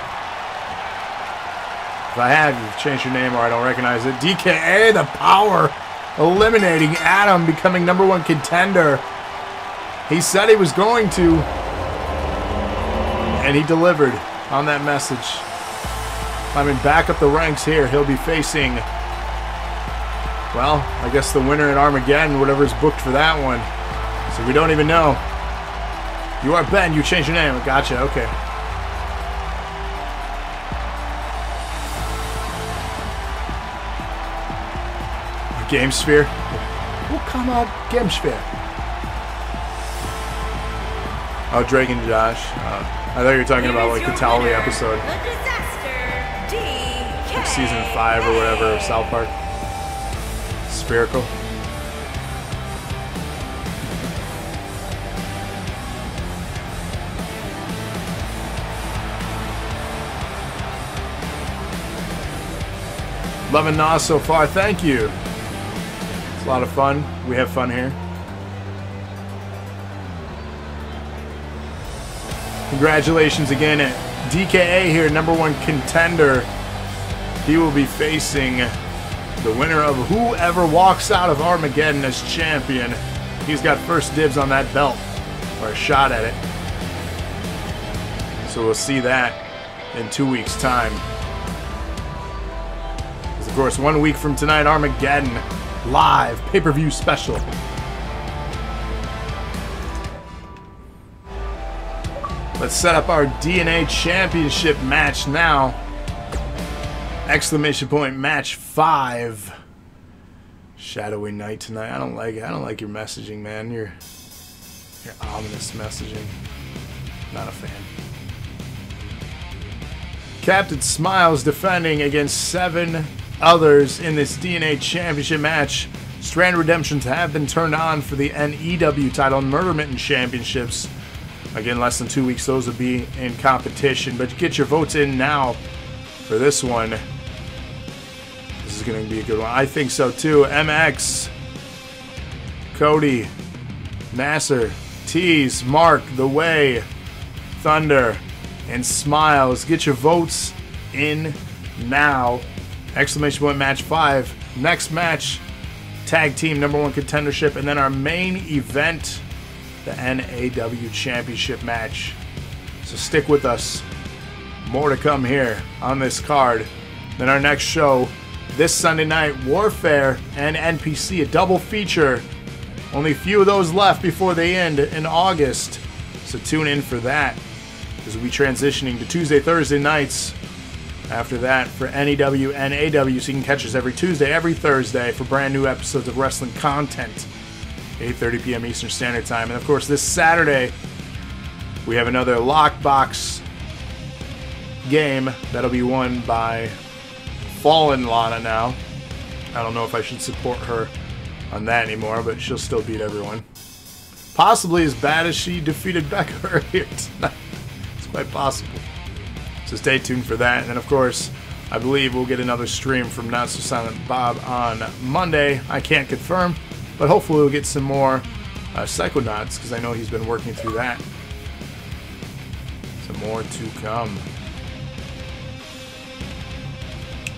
If I have, you've changed your name or I don't recognize it. DKA, the power. Eliminating Adam, becoming #1 contender. He said he was going to. And he delivered on that message. Climbing back up the ranks here, he'll be facing, well, I guess the winner in Armageddon, whatever's booked for that one. So we don't even know. You are Ben, you changed your name. Gotcha, okay. Game Sphere? Oh, come on, Game Sphere. Oh, Drake and Josh. I thought you were talking about like the Tally episode. The Disaster DK. Like season 5 or whatever of South Park. Spherical. Loving NAW so far, thank you. It's a lot of fun. We have fun here. Congratulations again at DKA here, #1 contender. He will be facing the winner of whoever walks out of Armageddon as champion. He's got first dibs on that belt, or a shot at it. So we'll see that in 2 weeks' time. Because of course, 1 week from tonight, Armageddon. Live pay-per-view special. Let's set up our DNA Championship match now. Exclamation point match 5. Shadowy night tonight. I don't like it. I don't like your messaging, man. Your ominous messaging. Not a fan. Captain Smiles defending against 7 others in this DNA Championship match. Strand Redemptions have been turned on for the NEW title and Murder Mitten Championships. Again, less than 2 weeks, those will be in competition. But get your votes in now for this one. This is going to be a good one. I think so too. MX, Cody, Nasser, Tease, Mark, The Way, Thunder, and Smiles. Get your votes in now. Exclamation point match 5. Next match, tag team #1 contendership, and then our main event, the NAW Championship match. So stick with us. More to come here on this card. Then our next show, this Sunday night, Warfare and NPC, a double feature. Only a few of those left before they end in August. So tune in for that, as we'll be transitioning to Tuesday, Thursday nights. After that, for NEW and AW, so you can catch us every Tuesday, every Thursday for brand new episodes of wrestling content. 8:30 p.m. Eastern Standard Time. And of course, this Saturday, we have another Lockbox game that'll be won by Fallen Lana now. I don't know if I should support her on that anymore, but she'll still beat everyone. Possibly as bad as she defeated Becca earlier tonight. It's quite possible. So stay tuned for that. And then, of course, I believe we'll get another stream from Not So Silent Bob on Monday. I can't confirm, but hopefully we'll get some more Psychonauts, because I know he's been working through that. Some more to come.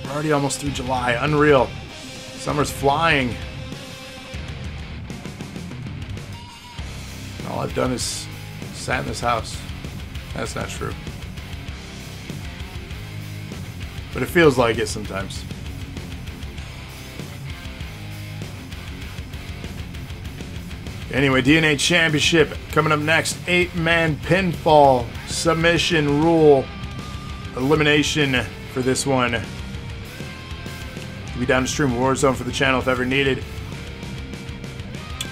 We're already almost through July. Unreal. Summer's flying. All I've done is sat in this house. That's not true. But it feels like it sometimes. Anyway, DNA Championship coming up next. 8-man pinfall, submission rule, elimination for this one. Be down to stream Warzone for the channel if ever needed.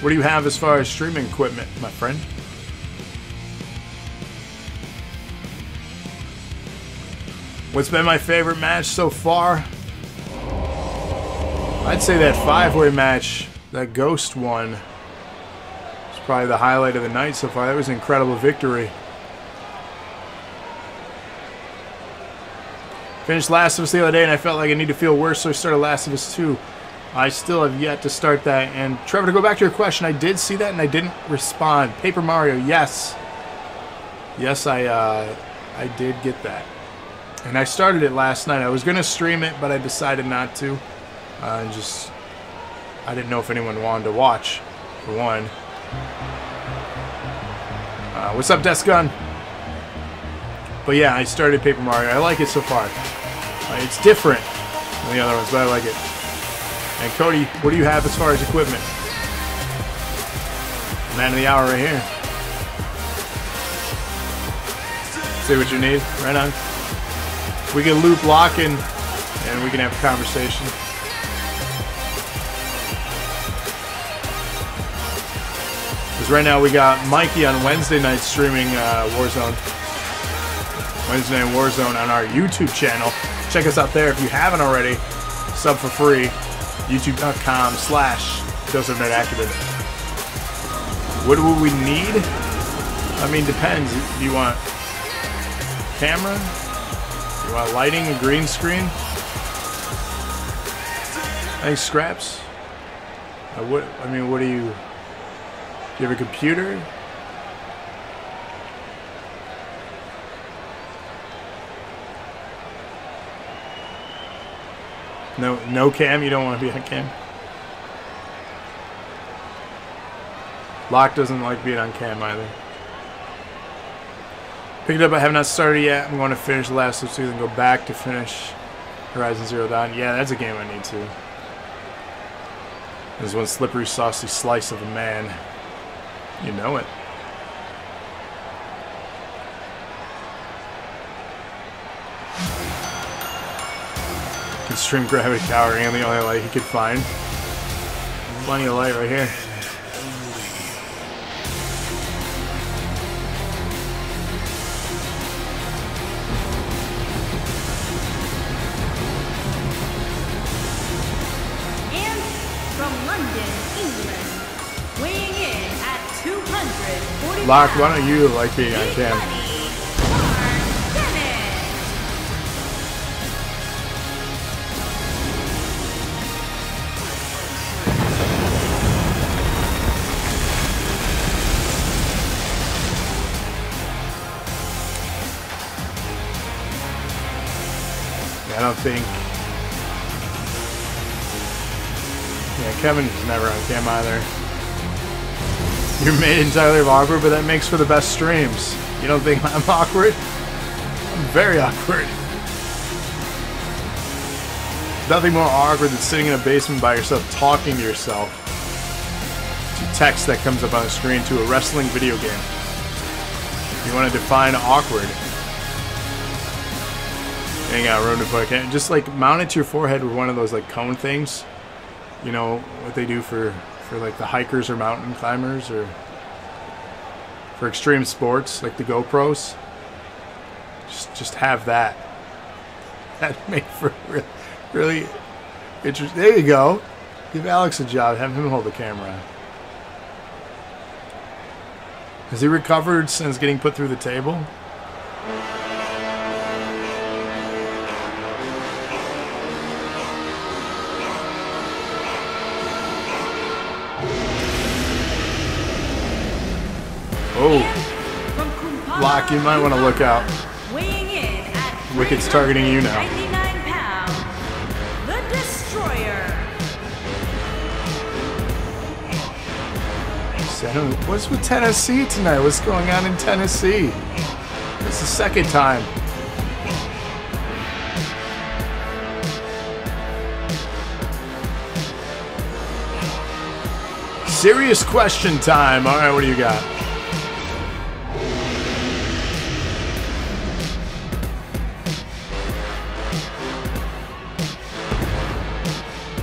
What do you have as far as streaming equipment, my friend? What's been my favorite match so far? I'd say that 5-way match, that Ghost one, was probably the highlight of the night so far. That was an incredible victory. Finished Last of Us the other day and I felt like I need to feel worse, so I started Last of Us 2. I still have yet to start that. And Trevor, to go back to your question, I did see that and I didn't respond. Paper Mario, yes. Yes, I did get that. And I started it last night. I was going to stream it, but I decided not to. I didn't know if anyone wanted to watch, for one. What's up, Desk Gun? But yeah, I started Paper Mario. I like it so far. It's different than the other ones, but I like it. And Cody, what do you have as far as equipment? Man of the hour right here. See what you need. Right on. We can loop lock in and we can have a conversation. Because right now we got Mikey on Wednesday night streaming Warzone. Wednesday night Warzone on our YouTube channel. Check us out there if you haven't already. Sub for free. YouTube.com/JosephNetAcumen. What do we need? I mean, depends. Do you want camera? You want lighting, a green screen? I think scraps. What do you... Do you have a computer? No cam? You don't want to be on cam? Locke doesn't like being on cam either. Picked it up, I have not started yet. I'm going to finish the last of 2 and go back to finish Horizon Zero Dawn. Yeah, that's a game I need to. There's one slippery, saucy slice of a man. You know it. Can stream Gravity Cowering and the only light he could find. Plenty of light right here. And from London, England, weighing in at 240 Locke, why don't you like being on cam? I don't think... Yeah, Kevin's never on cam either. You're made entirely of awkward, but that makes for the best streams. You don't think I'm awkward? I'm very awkward. There's nothing more awkward than sitting in a basement by yourself talking to yourself. To text that comes up on the screen to a wrestling video game. You want to define awkward. You ain't got room to put it. Just like mount it to your forehead with one of those like cone things. You know what they do for like the hikers or mountain climbers or for extreme sports like the GoPros. Just have that. That made for really interesting. There you go. Give Alex a job. Have him hold the camera. Has he recovered since getting put through the table? Oh, From Kumpala, Locke, you might want to look out. weighing in at Wicked's targeting you now. 99 pounds, the Destroyer. So, what's with Tennessee tonight? What's going on in Tennessee? It's the second time. Serious question time. All right, what do you got?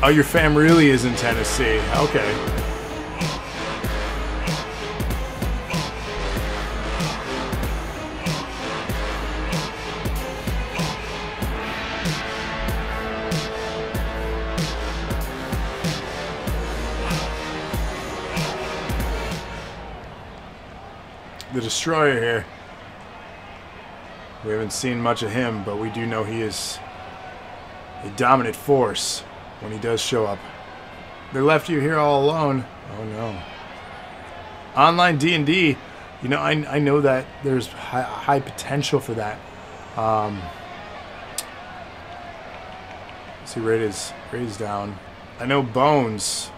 Oh, your fam really is in Tennessee. Okay. The Destroyer here. We haven't seen much of him, but we do know he is a dominant force when he does show up. They left you here all alone. Oh no. Online D&D, you know, I know that there's high potential for that. See, Raid is down. I know Bones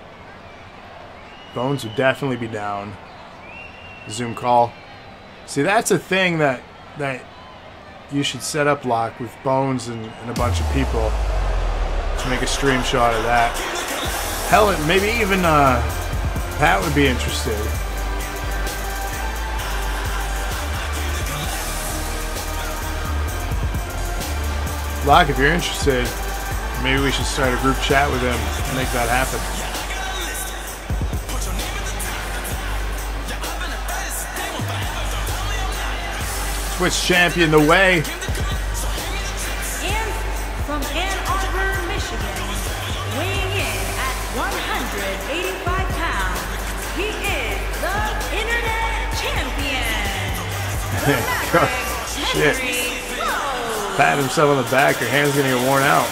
would definitely be down. Zoom call. See, that's a thing that you should set up, Locke, with Bones and a bunch of people to make a stream shot of that. Hell, maybe even Pat would be interested. Locke, if you're interested, maybe we should start a group chat with him and make that happen. Twitch champion the way. And from Ann Arbor, Michigan, weighing in at 185 pounds, he is the Internet Champion. The Maverick, Shit. Henry Lowe. Patting himself on the back, your hand's gonna get worn out.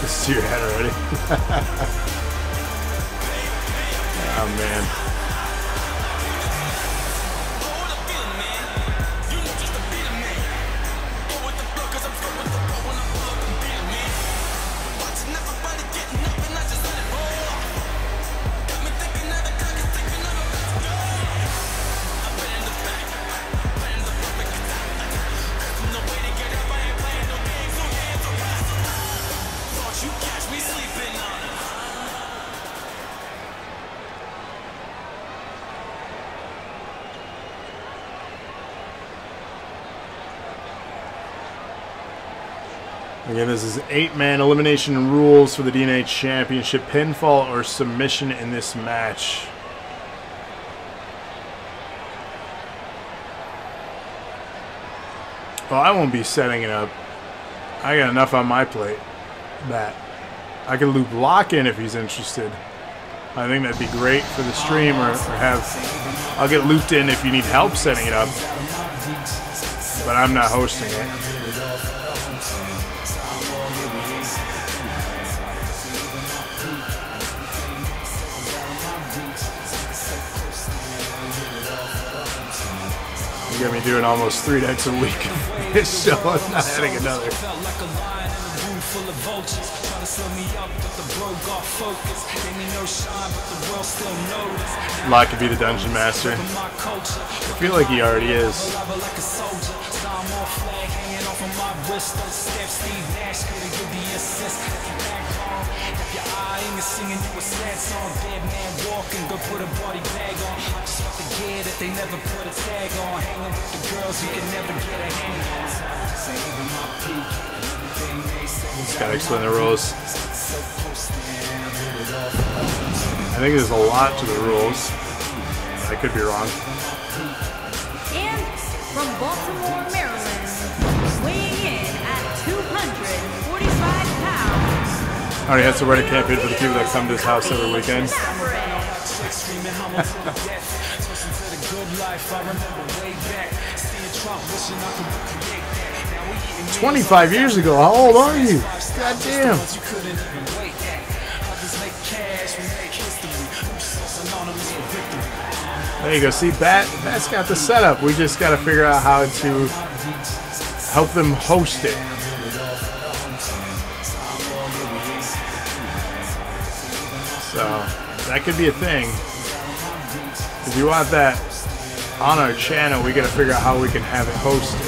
This is your head already. Oh man. Again, this is 8-man elimination rules for the DNA Championship. Pinfall or submission in this match. Well, I won't be setting it up. I got enough on my plate that I can loop Locke in if he's interested. I think that'd be great for the stream, or have... I'll get looped in if you need help setting it up. But I'm not hosting it. You got me doing almost 3 nights a week. So I'm not adding another. Locke could be the dungeon master. I feel like he already is. They never put a tag on, hanging with the girls you can never get a hand on. Just gotta explain the rules. I think there's a lot to the rules. I could be wrong. And from Baltimore, Maryland, weighing in at 245 Already has to run a campaign for the people that come to his house every weekend. 25 years ago. How old are you? God damn. There you go. See, Bat's got the setup. We just got to figure out how to help them host it. So that could be a thing. If you want that on our channel, we got to figure out how we can have it hosted.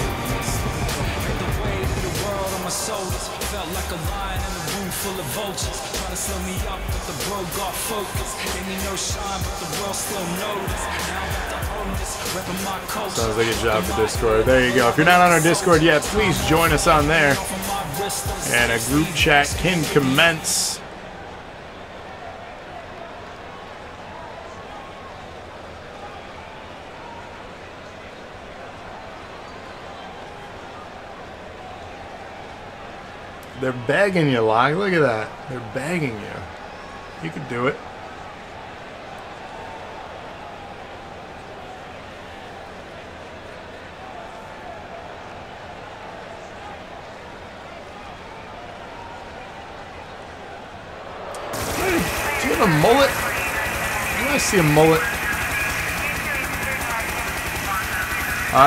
Sounds like a job for Discord. There you go. If you're not on our Discord yet, please join us on there. And a group chat can commence. They're begging you, Locke. Look at that. They're begging you. You can do it. Hey, do you have a mullet? I see a mullet.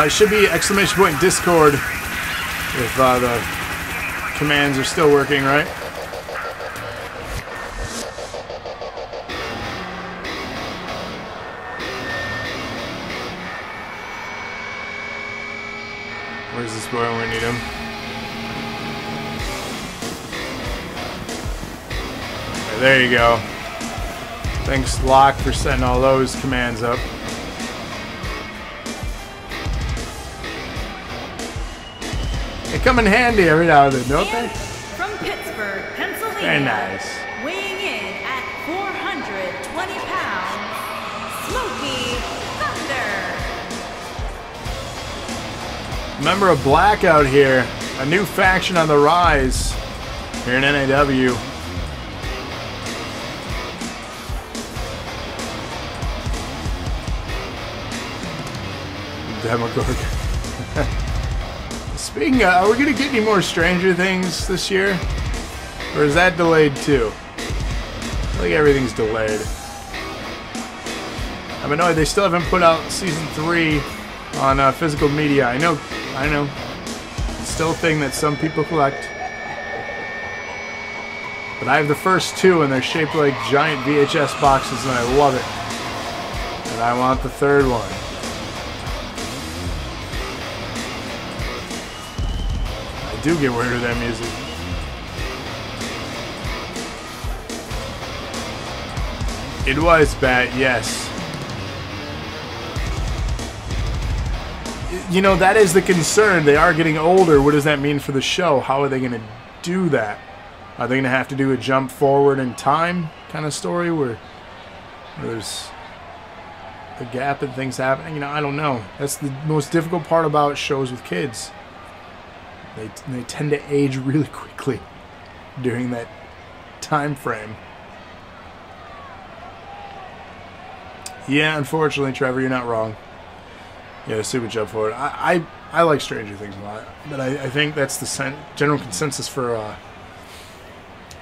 It should be exclamation point Discord if the commands are still working, right? Where's this boy when we need him? Okay, there you go. Thanks, Locke, for setting all those commands up. They come in handy every now and then, don't they? From Pittsburgh, Pennsylvania. Very nice. Weighing in at 420 pounds, Smoky Thunder. Member of Blackout here. A new faction on the rise here in NAW. Demogorgon. Speaking of, are we going to get any more Stranger Things this year? Or is that delayed too? I feel like everything's delayed. I'm annoyed they still haven't put out season 3 on physical media. I know. It's still a thing that some people collect. But I have the first 2 and they're shaped like giant VHS boxes and I love it. And I want the 3rd one. Do get weird with that music. It was bad, yes. You know, that is the concern. They are getting older. What does that mean for the show? How are they going to do that? Are they going to have to do a jump forward in time kind of story where there's a gap and things happening? You know, I don't know. That's the most difficult part about shows with kids. They tend to age really quickly during that time frame. Yeah, unfortunately, Trevor, you're not wrong. Yeah, a super jump forward. I like Stranger Things a lot, but I think that's the general consensus for a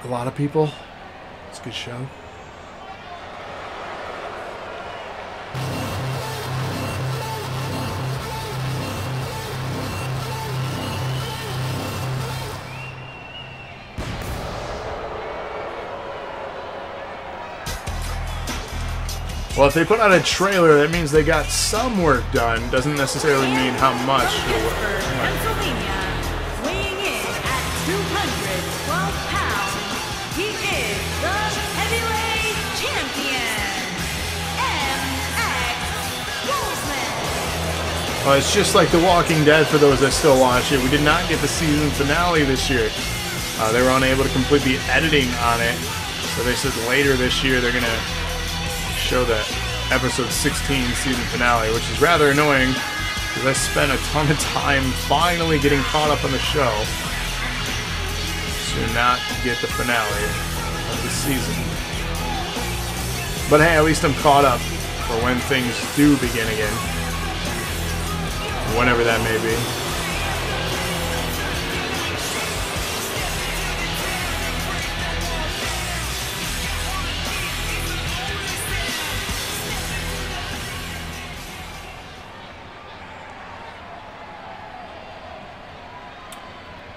lot of people. It's a good show. Well, if they put out a trailer, that means they got some work done. Doesn't necessarily mean how much. Pennsylvania, weighing in at 212 pounds, he is the heavyweight champion, MX Wolfman. Well, it's just like The Walking Dead for those that still watch it. We did not get the season finale this year. They were unable to complete the editing on it, so they said later this year they're going to show that episode 16 season finale, which is rather annoying because I spent a ton of time finally getting caught up on the show. to not get the finale of the season. But hey, at least I'm caught up for when things do begin again. Whenever that may be.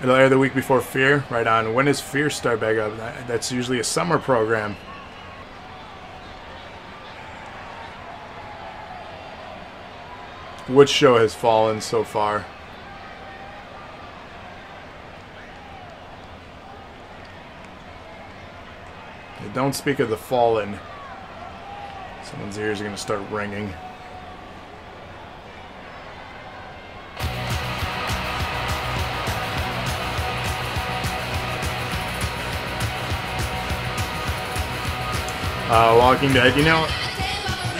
Later the week before Fear, right on. When does Fear start back up? That's usually a summer program. Which show has fallen so far? Don't speak of the fallen. Someone's ears are going to start ringing. Walking Dead, you know,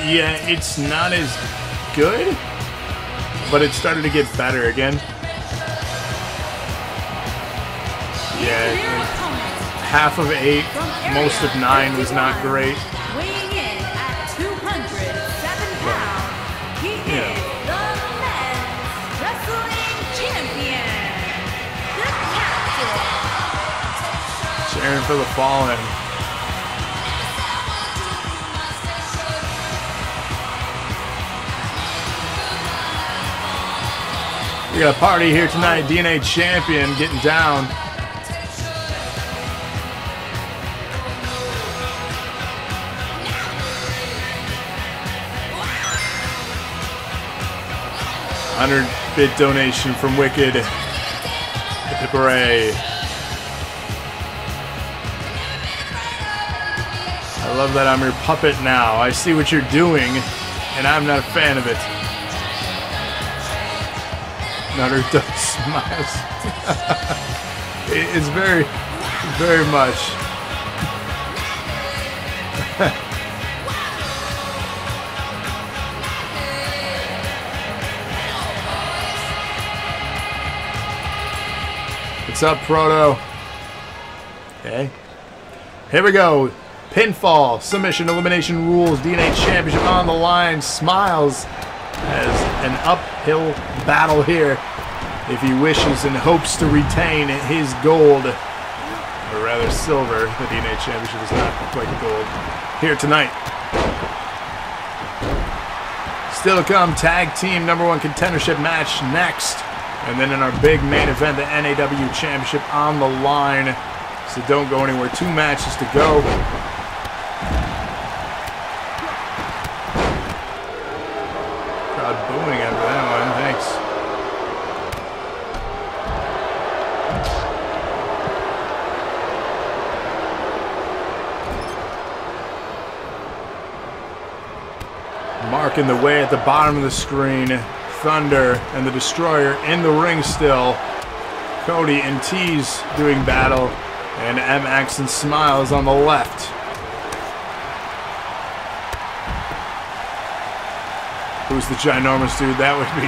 yeah, it's not as good, but it started to get better again. Yeah, half of 8, most of 9 was not great. Weighing in at 207 pounds, he is the men's wrestling champion, the captain. Cheering for the fallen. We got a party here tonight. DNA champion getting down. $100-bit donation from Wicked. Hooray. I love that I'm your puppet now. I see what you're doing, and I'm not a fan of it. Nutter does smiles. It's very, very much. What's up, Proto? Okay. Here we go. Pinfall, submission, elimination rules, DNA championship on the line. Smiles has an uphill battle here if he wishes and hopes to retain his gold, or rather silver. The DNA championship is not quite gold here tonight. Still to come, tag team #1 contendership match next, and then in our big main event, the NAW championship on the line. So don't go anywhere. 2 matches to go. Booing after that one, thanks. Marking the way at the bottom of the screen. Thunder and the Destroyer in the ring still. Cody and T's doing battle, and MX and Smiles on the left. Who's the ginormous dude? That would be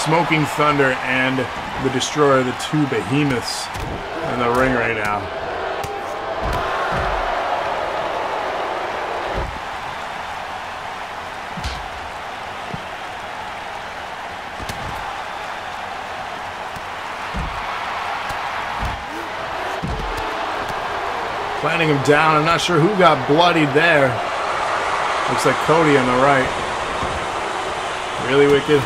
Smoking Thunder and the Destroyer, the 2 behemoths in the ring right now. Planting him down. I'm not sure who got bloodied there. Looks like Cody on the right. Really Wicked.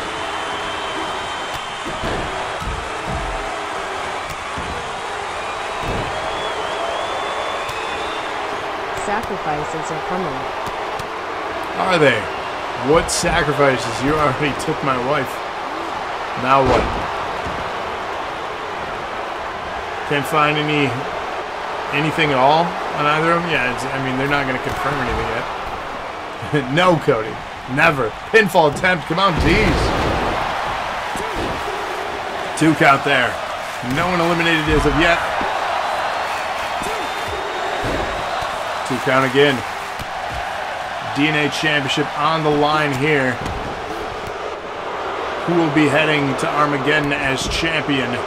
Sacrifices are coming. Are they? What sacrifices? You already took my wife. Now what? Can't find anything at all on either of them? Yeah, I mean, they're not going to confirm anything yet. No, Cody. Never. Pinfall attempt. Come on, D's. 2 count there. No one eliminated as of yet. 2 count again. DNA Championship on the line here. Who will be heading to Armageddon as champion?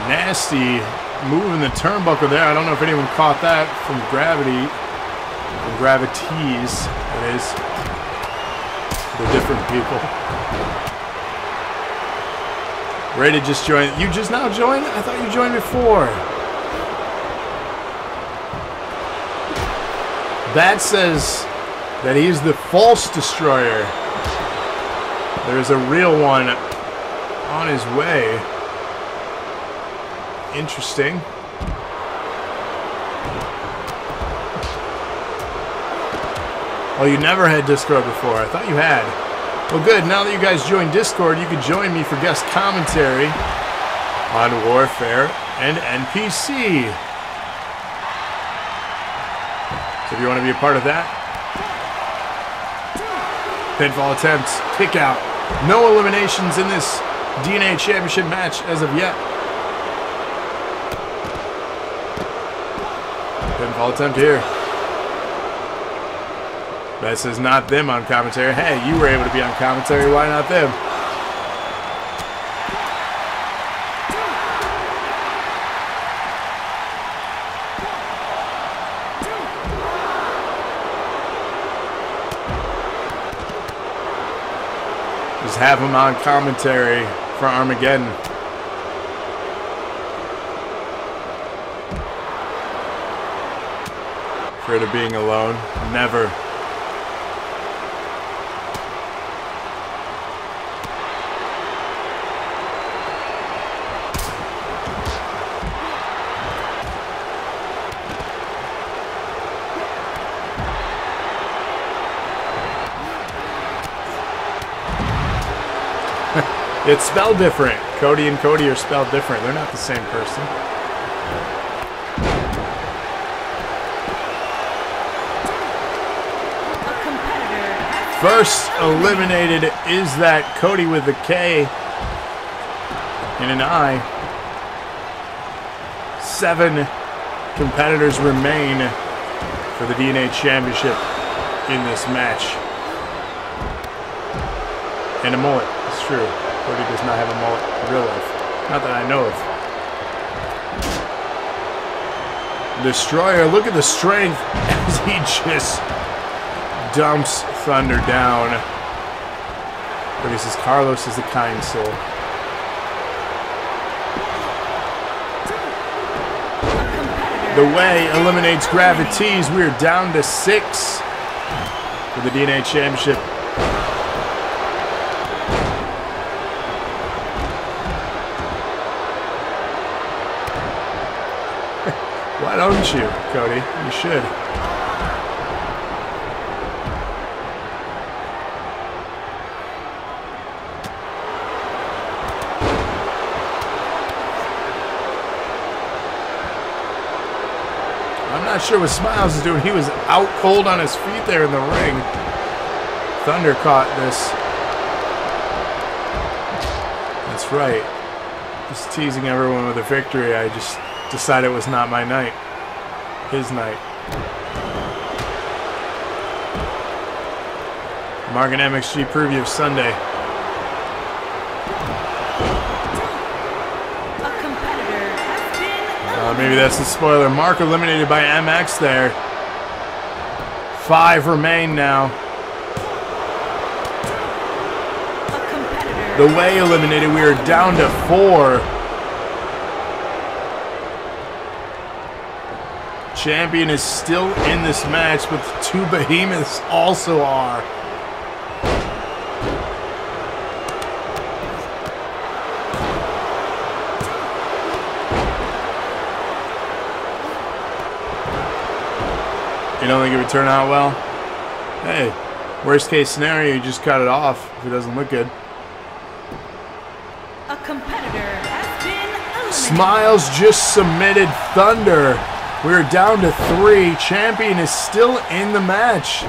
Nasty moving the turnbuckle there. I don't know if anyone caught that from gravity. From gravities, that is. They're different people. Ray to just join. You just now joined? I thought you joined before. That says that he's the false destroyer. There's a real one on his way. Interesting. Oh, you never had Discord before. I thought you had. Well, good. Now that you guys joined Discord, you can join me for guest commentary on Warfare and NPC. So if you want to be a part of that, pinfall attempt, kick out. No eliminations in this DNA Championship match as of yet. Pinfall attempt here. That says not them on commentary. Hey, you were able to be on commentary. Why not them? Just have them on commentary for Armageddon. Afraid of being alone? Never. It's spelled different. Cody and Cody are spelled different. They're not the same person. First eliminated is that Cody with the K and an I. 7 competitors remain for the DNA Championship in this match. And a mullet, it's true. Cody does not have a mullet in real life. Not that I know of. Destroyer, look at the strength as he just dumps Thunder down. But he says Carlos is the kind soul. The Way eliminates Gravities. We are down to 6 for the DNA Championship. Why don't you, Cody? You should. I'm not sure what Smiles is doing. He was out cold on his feet there in the ring. Thunder caught this. That's right. Just teasing everyone with a victory. I just decided it was not my night. His night. Mark and MXG preview of Sunday. Maybe that's the spoiler. Mark eliminated by MX there. 5 remain now. The Way eliminated. We are down to 4. Champion is still in this match, but the 2 behemoths also are. You don't think it would turn out well? Hey, worst case scenario, you just cut it off if it doesn't look good. A competitor has been eliminated. Smiles just submitted Thunder. We're down to 3. Champion is still in the match.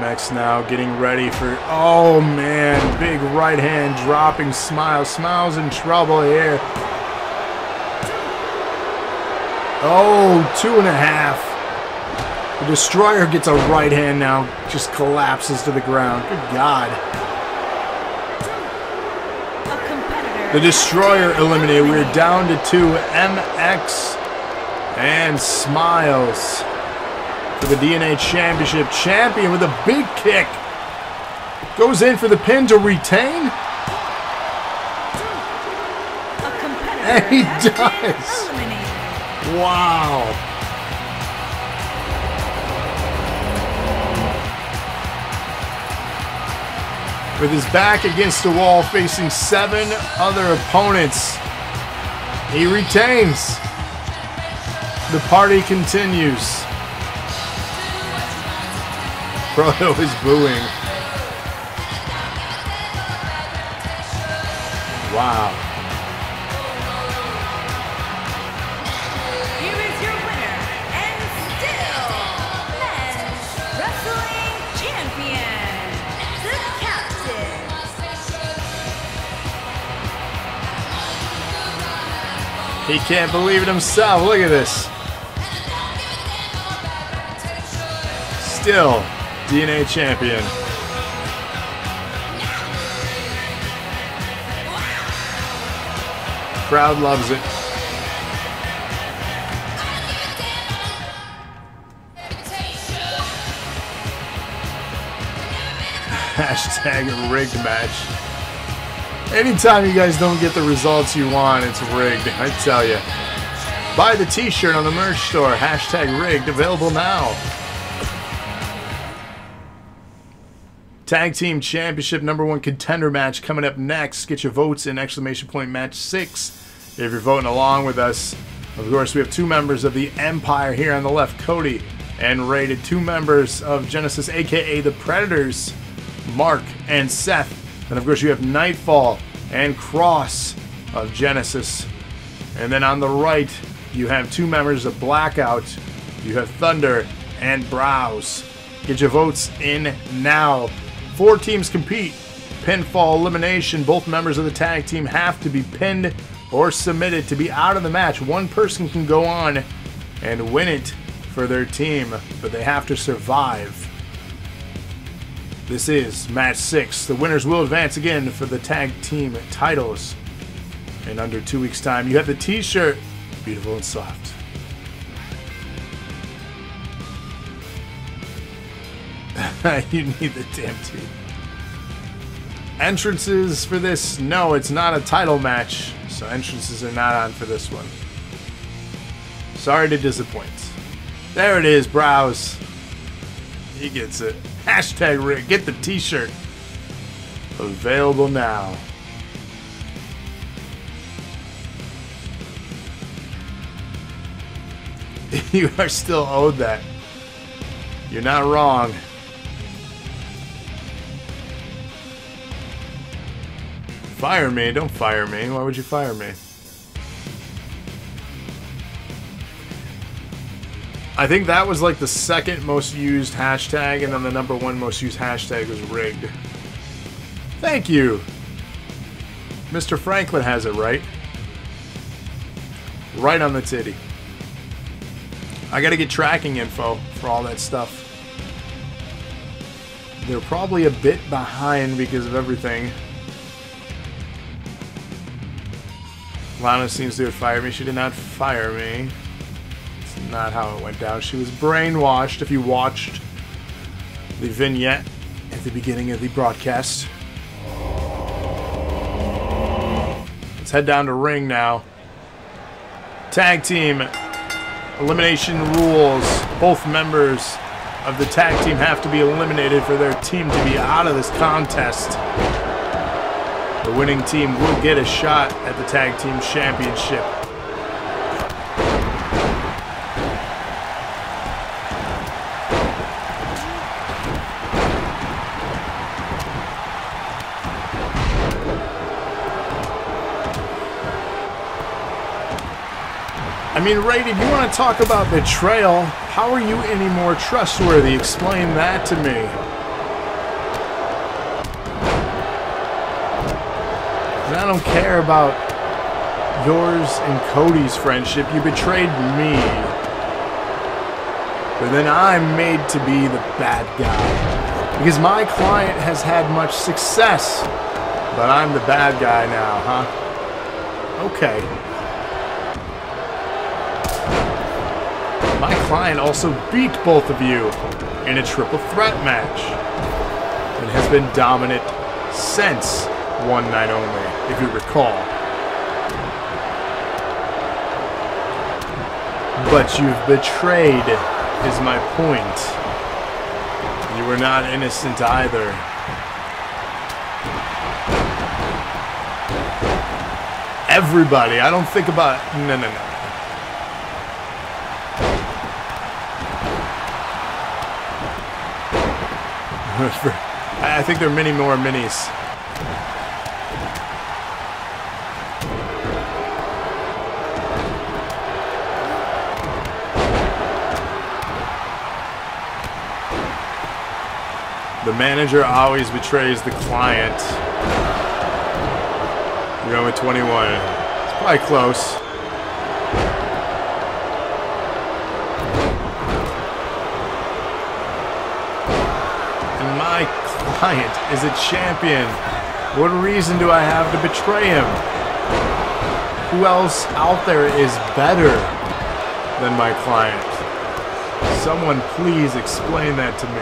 MX now getting ready for, oh man, big right hand dropping Smiles. Smiles in trouble here. Oh, 2.5. The Destroyer gets a right hand now. Just collapses to the ground. Good God. A competitor. The Destroyer eliminated. We're down to 2. MX and Smiles for the DNA Championship. Champion with a big kick. Goes in for the pin to retain. A competitor And he has been does. eliminated. Wow. With his back against the wall, facing 7 other opponents, he retains. The party continues. Proto is booing. Wow. Here is your winner and still men's wrestling champion, the Captain. He can't believe it himself. Look at this. Still DNA champion. Crowd loves it. Hashtag rigged match. Anytime you guys don't get the results you want, it's rigged, I tell you. Buy the t-shirt on the merch store. Hashtag rigged, available now. Tag Team Championship #1 contender match coming up next. Get your votes in ! Match 6 if you're voting along with us. Of course, we have 2 members of the Empire here on the left, Cody and Rated. 2 members of Genesis, aka the Predators, Mark and Seth. And of course, you have Nightfall and Cross of Genesis. And then on the right, you have 2 members of Blackout. You have Thunder and Browse. Get your votes in now. 4 teams compete. Pinfall elimination. Both members of the tag team have to be pinned or submitted to be out of the match. One person can go on and win it for their team, but they have to survive. This is match 6. The winners will advance again for the tag team titles in under 2 weeks' time. You have the t-shirt. Beautiful and soft. You need the damn tee. Entrances for this? No, it's not a title match, so entrances are not on for this one. Sorry to disappoint. There it is, Browse. He gets it. Hashtag Rick. Get the t-shirt. Available now. You are still owed that. You're not wrong. Fire me. Don't fire me. Why would you fire me? I think that was like the second most used hashtag, and then the #1 most used hashtag was rigged. Thank you. Mr. Franklin has it right. Right on the titty. I gotta get tracking info for all that stuff. They're probably a bit behind because of everything. Lana seems to have fired me. She did not fire me. It's not how it went down. She was brainwashed if you watched the vignette at the beginning of the broadcast. Let's head down to ring now. Tag team elimination rules. Both members of the tag team have to be eliminated for their team to be out of this contest. The winning team will get a shot at the tag team championship. I mean, Rated, you want to talk about betrayal? How are you any more trustworthy? Explain that to me. I don't care about yours and Cody's friendship. You betrayed me. But then I'm made to be the bad guy. Because my client has had much success. But I'm the bad guy now, huh? Okay. My client also beat both of you in a triple threat match. And has been dominant since one night only, if you recall. But you've betrayed, is my point. You were not innocent either. Everybody, I don't think about... No. I think there are many more minis. The manager always betrays the client. You're going with 21. It's probably close. And my client is a champion. What reason do I have to betray him? Who else out there is better than my client? Someone please explain that to me.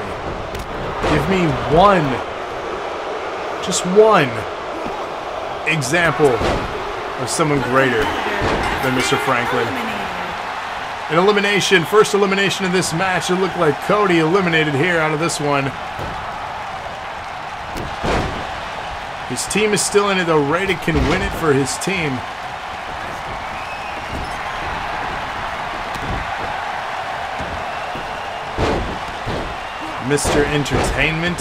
Give me one, just one example of someone greater than Mr. Franklin. An elimination, first elimination of this match. It looked like Cody eliminated here out of this one. His team is still in it, though. Rated can win it for his team. Mr. Entertainment.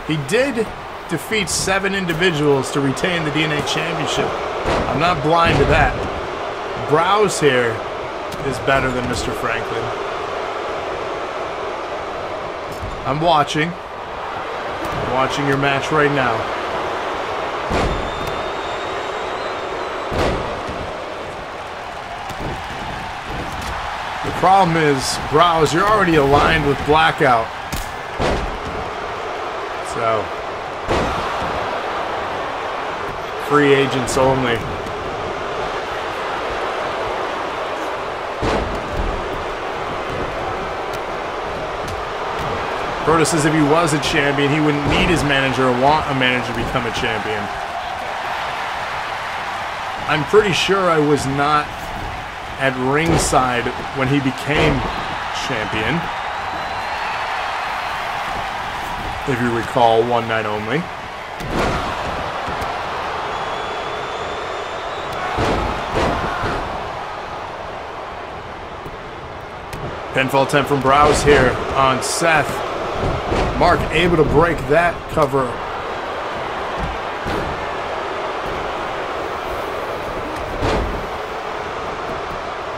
He did defeat 7 individuals to retain the DNA Championship. I'm not blind to that. Browse here is better than Mr. Franklin. I'm watching. I'm watching your match right now. The problem is, Browse, you're already aligned with Blackout. So, free agents only. Proto says if he was a champion, he wouldn't need his manager or want a manager to become a champion. I'm pretty sure I was not at ringside when he became champion. If you recall, one night only. Pinfall attempt from Browse here on Seth. Mark able to break that cover.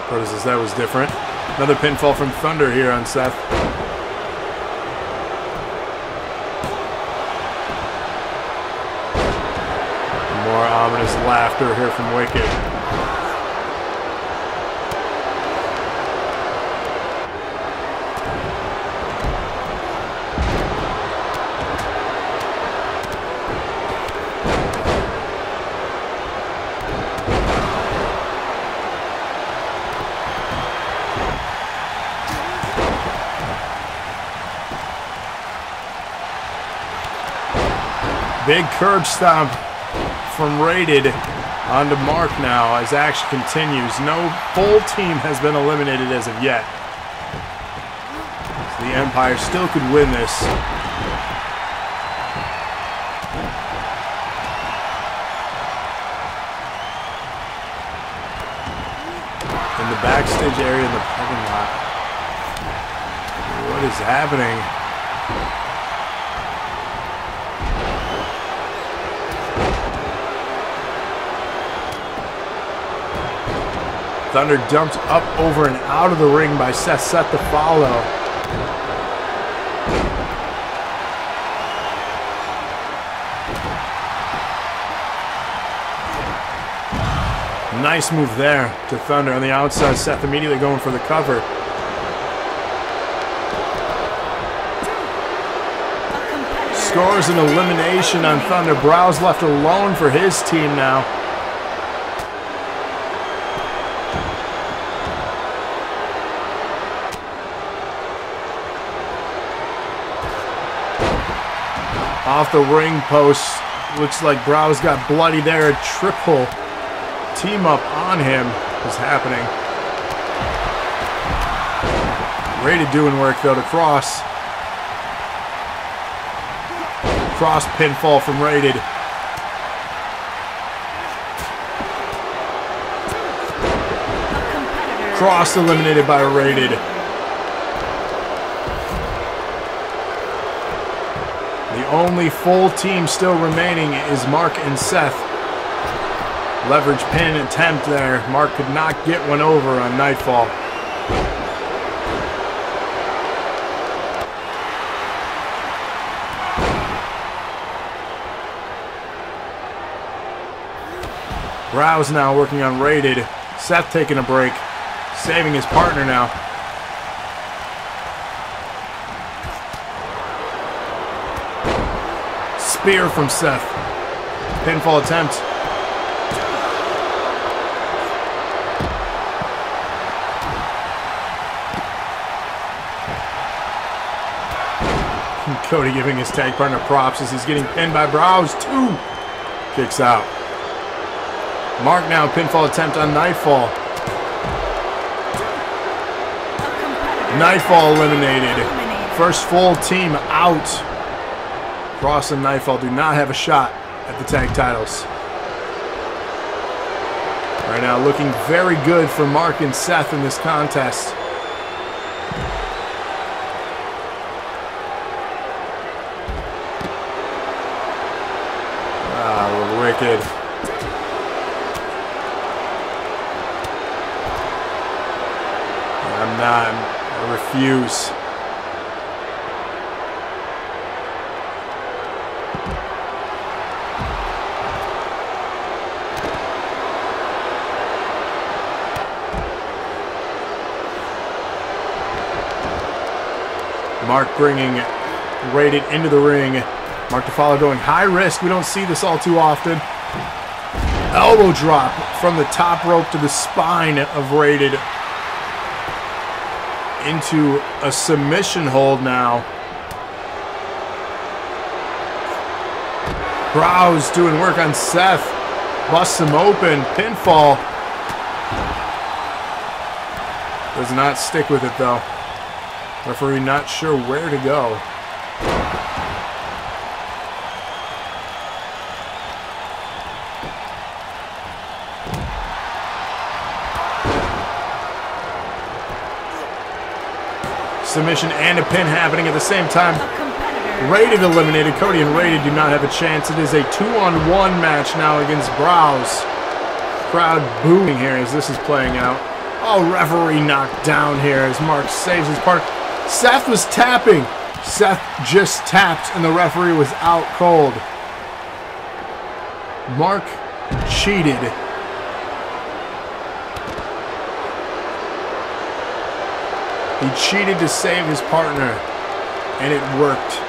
Proto says that was different. Another pinfall from Thunder here on Seth. More ominous laughter here from Wicked. Big curb stomp from Rated onto Mark now as action continues. No full team has been eliminated as of yet. So the Empire still could win this. In the backstage area in the parking lot. What is happening? Thunder dumped up, over, and out of the ring by Seth. Seth to follow. Nice move there to Thunder on the outside. Seth immediately going for the cover. Scores an elimination on Thunder. Brow's left alone for his team now. Off the ring post. Looks like Brow's got bloody there. A triple team up on him is happening. Rated doing work though to Cross. Cross pinfall from Rated. Cross eliminated by Rated. The only full team still remaining is Mark and Seth. Leverage pin attempt there. Mark could not get one over on Nightfall. Brow's now working on Rated. Seth taking a break. Saving his partner now. Spear from Seth. Pinfall attempt. Cody giving his tag partner props as he's getting pinned by Brow's. 2 kicks out. Mark now pinfall attempt on Nightfall. Nightfall eliminated. First full team out. Cross and Nightfall do not have a shot at the tag titles. Right now looking very good for Mark and Seth in this contest. Ah, wicked. I'm not. I refuse. Mark bringing Rated into the ring. Mark DeFalo going high risk. We don't see this all too often. Elbow drop from the top rope to the spine of Rated. Into a submission hold now. Brow's doing work on Seth. Busts him open. Pinfall. Does not stick with it though. Referee not sure where to go. Submission and a pin happening at the same time. Rated eliminated. Cody and Rated do not have a chance. It is a 2-on-1 match now against Brow's. Crowd booing here as this is playing out. Oh, referee knocked down here as Mark saves his part. Seth was tapping. Seth just tapped and the referee was out cold. Mark cheated. He cheated to save his partner, and it worked.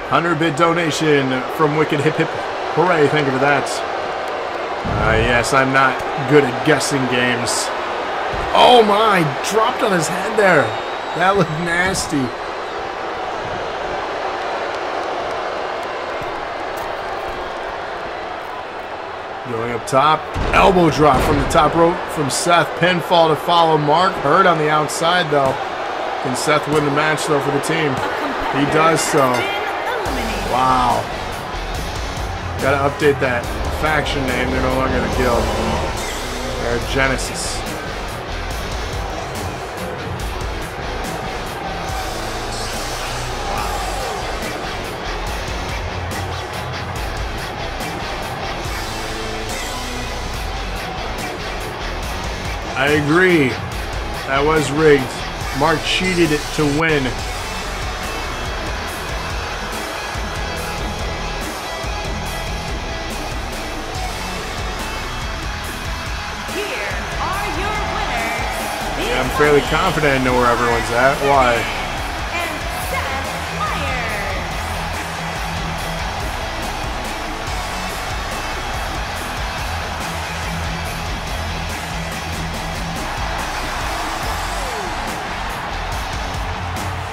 $100-bit donation from Wicked Hip Hip Hooray. Thank you for that. Yes, I'm not good at guessing games. Oh my, dropped on his head there. That looked nasty. Going up top, elbow drop from the top rope from Seth. Pinfall to follow. Mark hurt on the outside though. Can Seth win the match though for the team? He does so. Wow. Gotta update that faction name. They're no longer the Guild. They're Genesis. I agree. That was rigged. Mark cheated it to win. Here are your winners. Yeah, I'm fairly confident I know where everyone's at. Why? And Seth Meyers.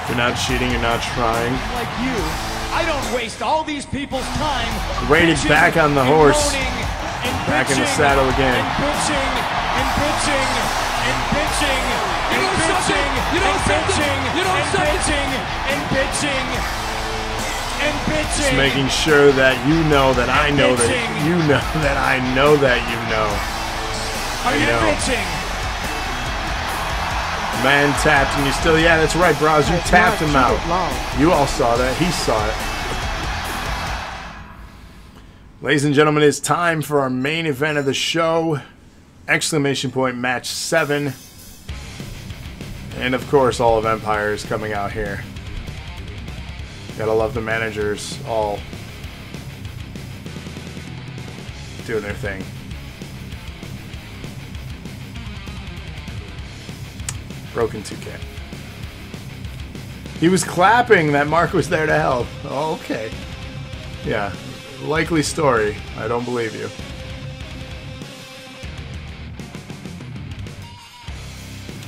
If you're not cheating, you're not trying. Like you, I don't waste all these people's time. Rated bitching back on the and horse. moaning and Back in the bitching saddle again. And bitching and bitching and bitching and bitching and bitching and bitching and bitching and bitching. Just making sure that you know that I know that you know that I know that you know. Are you know. bitching? Man tapped and you still, yeah, that's right, bros. You Has tapped not him out. cheated long. You all saw that. He saw it. Ladies and gentlemen, it's time for our main event of the show. Exclamation point match 7. And of course, all of Empire is coming out here. Gotta love the managers all doing their thing. Broken 2K. He was clapping that Mark was there to help. Oh, okay. Yeah. Likely story. I don't believe you.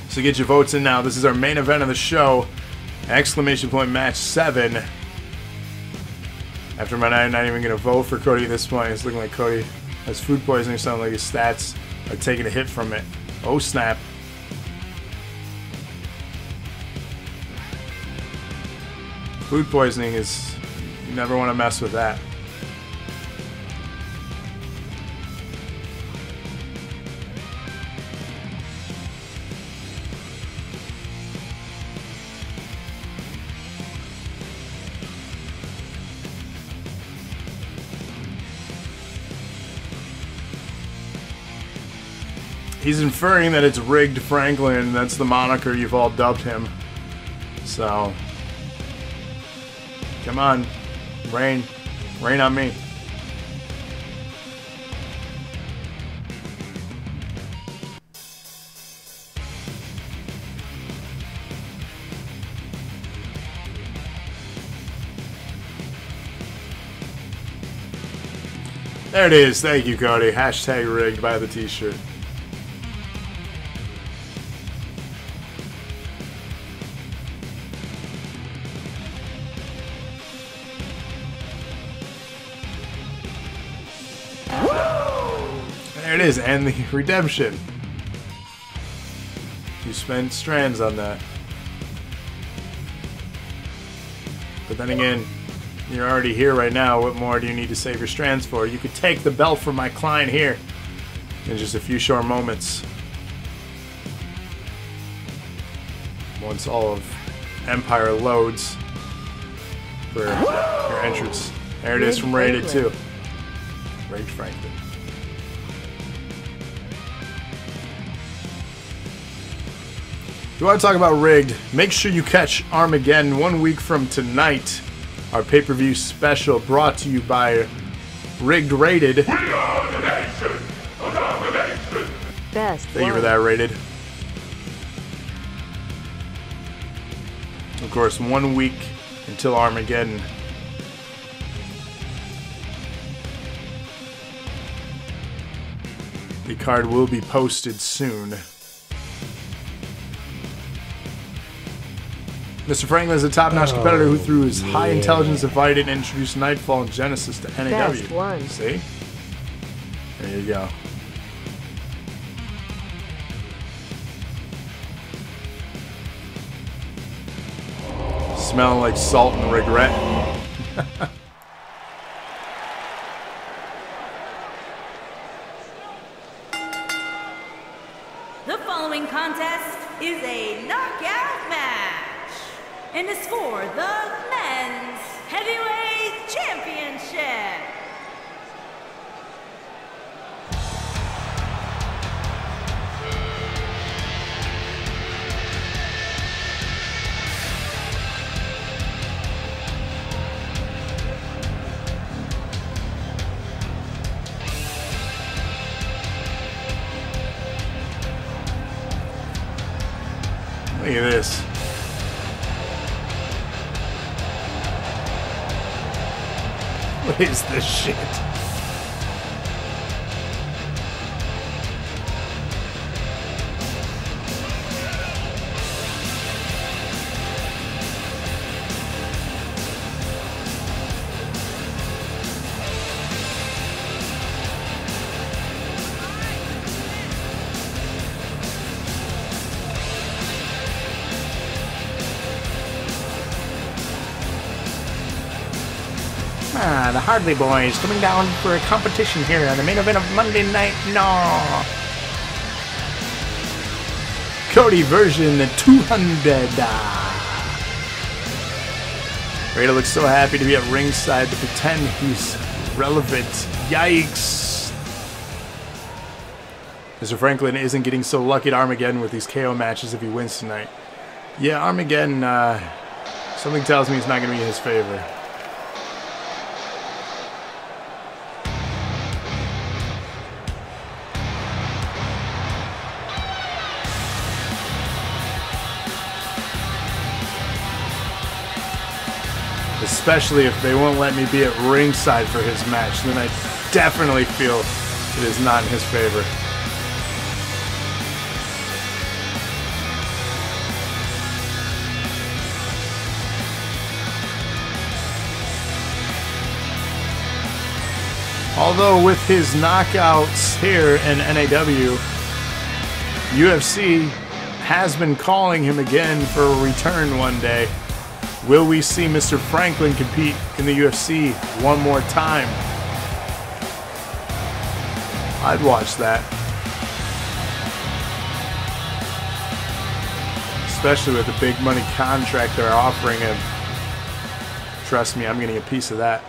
So get your votes in now. This is our main event of the show. Exclamation point match 7. After my night, I'm not even going to vote for Cody at this point. It's looking like Cody has food poisoning. Sounds like his stats are taking a hit from it. Oh, snap. Food poisoning is... You never want to mess with that. He's inferring that it's rigged Franklin. That's the moniker you've all dubbed him. So... Come on. Rain. Rain on me. There it is. Thank you, Cody. Hashtag rigged by the t-shirt. There it is, and the redemption. You spent strands on that. But then again, you're already here right now. What more do you need to save your strands for? You could take the belt from my client here in just a few short moments. Once all of Empire loads for your entrance. There it is from Rated 2. Rigged Franklin. You want to talk about rigged? Make sure you catch Armageddon 1 week from tonight. Our pay-per-view special brought to you by Rigged Rated. We are the nation of domination. Best. Thank you for that, Rated. Of course, 1 week until Armageddon. The card will be posted soon. Mr. Franklin is a top-notch competitor who, through his high intelligence, invited and introduced Nightfall and Genesis to NAW. Best one. See? There you go. Smelling like salt and regret. The following contest is a knockout match and is for the Men's Heavyweight Championship. Look at this. What is this shit? The Hardley Boys coming down for a competition here on the main event of Monday Night NAW. Cody version 200. Rada looks so happy to be at ringside to pretend he's relevant. Yikes. Mr. Franklin isn't getting so lucky at Armageddon with these KO matches if he wins tonight. Yeah, Armageddon, something tells me it's not going to be in his favor. Especially if they won't let me be at ringside for his match, then I definitely feel it is not in his favor. Although with his knockouts here in NAW, UFC has been calling him again for a return one day. Will we see Mr. Franklin compete in the UFC one more time? I'd watch that. Especially with the big money contract they're offering him. Trust me, I'm getting a piece of that.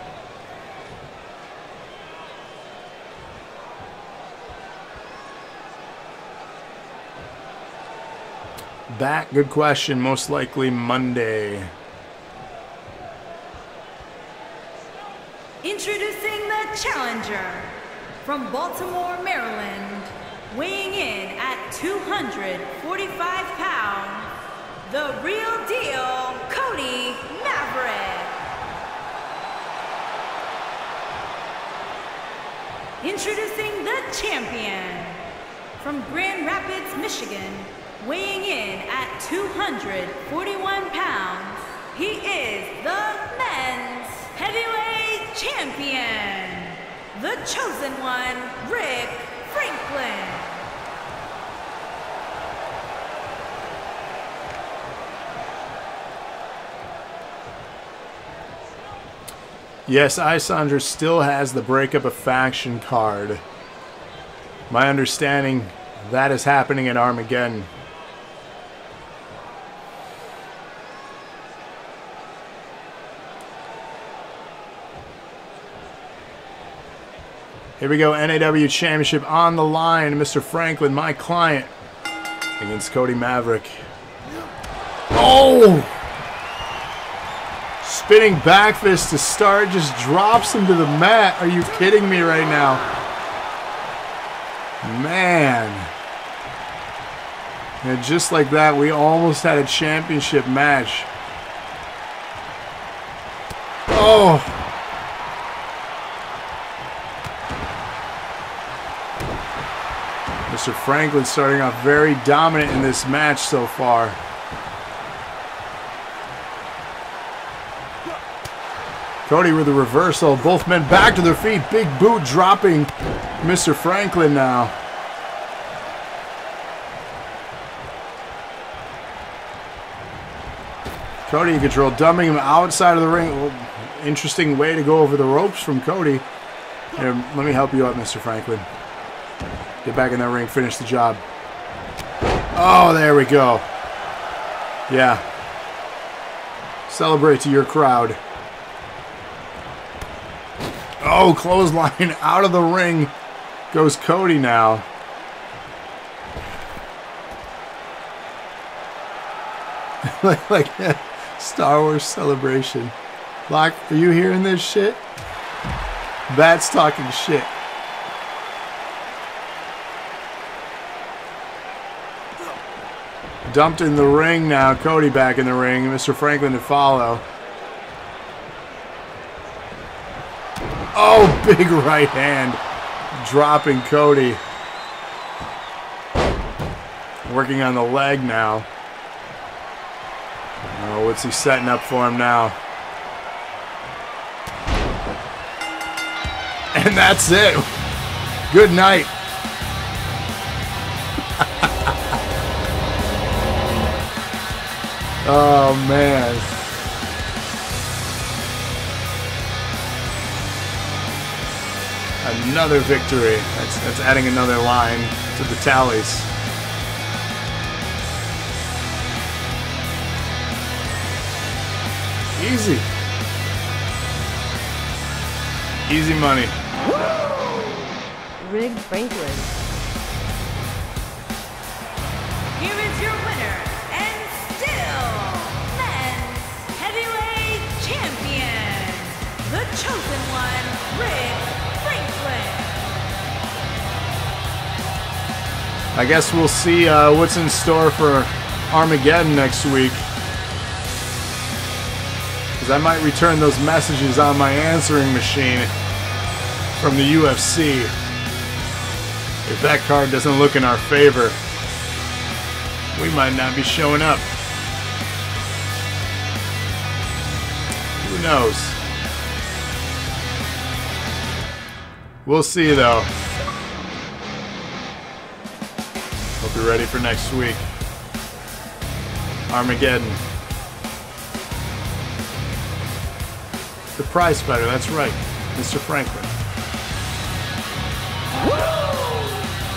Back, good question. Most likely Monday. Introducing the challenger from Baltimore, Maryland, weighing in at 245 pounds, the real deal, Cody Maverick. Introducing the champion from Grand Rapids, Michigan, weighing in at 241 pounds, he is the men's heavyweight champion, the chosen one, Rick Franklin. Yes, Isandra still has the Breakup of Faction card. My understanding, that is happening at Armageddon. Here we go, NAW Championship on the line. Mr. Franklin, my client, against Cody Maverick. Oh! Spinning back fist to start, just drops him to the mat. Are you kidding me right now? Man. And just like that, we almost had a championship match. Oh! Mr. Franklin starting off very dominant in this match so far. Cody with a reversal. Both men back to their feet. Big boot dropping Mr. Franklin now. Cody in control, dumping him outside of the ring. Well, interesting way to go over the ropes from Cody. Here, let me help you out, Mr. Franklin. Get back in that ring, finish the job. Oh, there we go. Yeah. Celebrate to your crowd. Oh, clothesline out of the ring goes Cody now. like Star Wars Celebration. Locke, are you hearing this shit? That's talking shit. Dumped in the ring now. Cody back in the ring. Mr. Franklin to follow. Oh, big right hand. Dropping Cody. Working on the leg now. Oh, what's he setting up for him now? And that's it. Good night. Oh, man. Another victory. That's adding another line to the tallies. Easy. Easy money. Rigged Franklin. Here is your winner, and still men's heavyweight champion, the chosen one, Rick Franklin. I guess we'll see what's in store for Armageddon next week. Because I might return those messages on my answering machine from the UFC. If that card doesn't look in our favor, we might not be showing up. Who knows? We'll see, though. Hope you're ready for next week. Armageddon. The prize fighter, that's right. Mr. Franklin.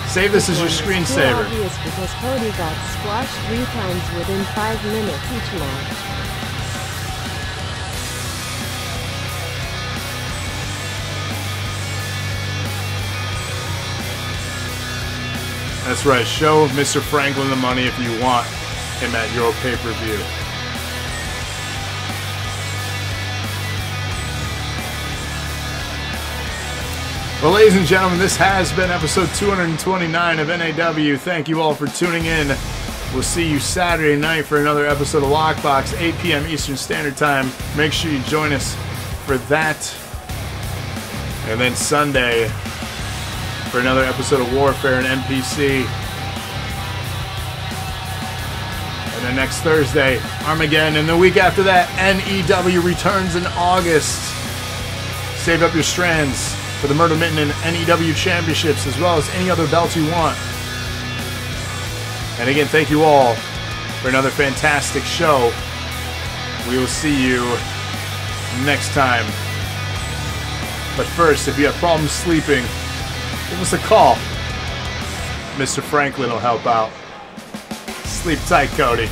Save this as your screensaver. It's obvious because Cody got squashed 3 times within 5 minutes each match. That's right. Show Mr. Franklin the money if you want him at your pay-per-view. Well, ladies and gentlemen, this has been episode 229 of NAW. Thank you all for tuning in. We'll see you Saturday night for another episode of Lockbox, 8 p.m. Eastern Standard Time. Make sure you join us for that. And then Sunday for another episode of Warfare and NPC. And then next Thursday, Armageddon. And the week after that, NEW returns in August. Save up your strands for the Murder Mitten and NEW championships, as well as any other belts you want. And again, thank you all for another fantastic show. We will see you next time. But first, if you have problems sleeping, give us a call. Mr. Franklin will help out. Sleep tight, Cody.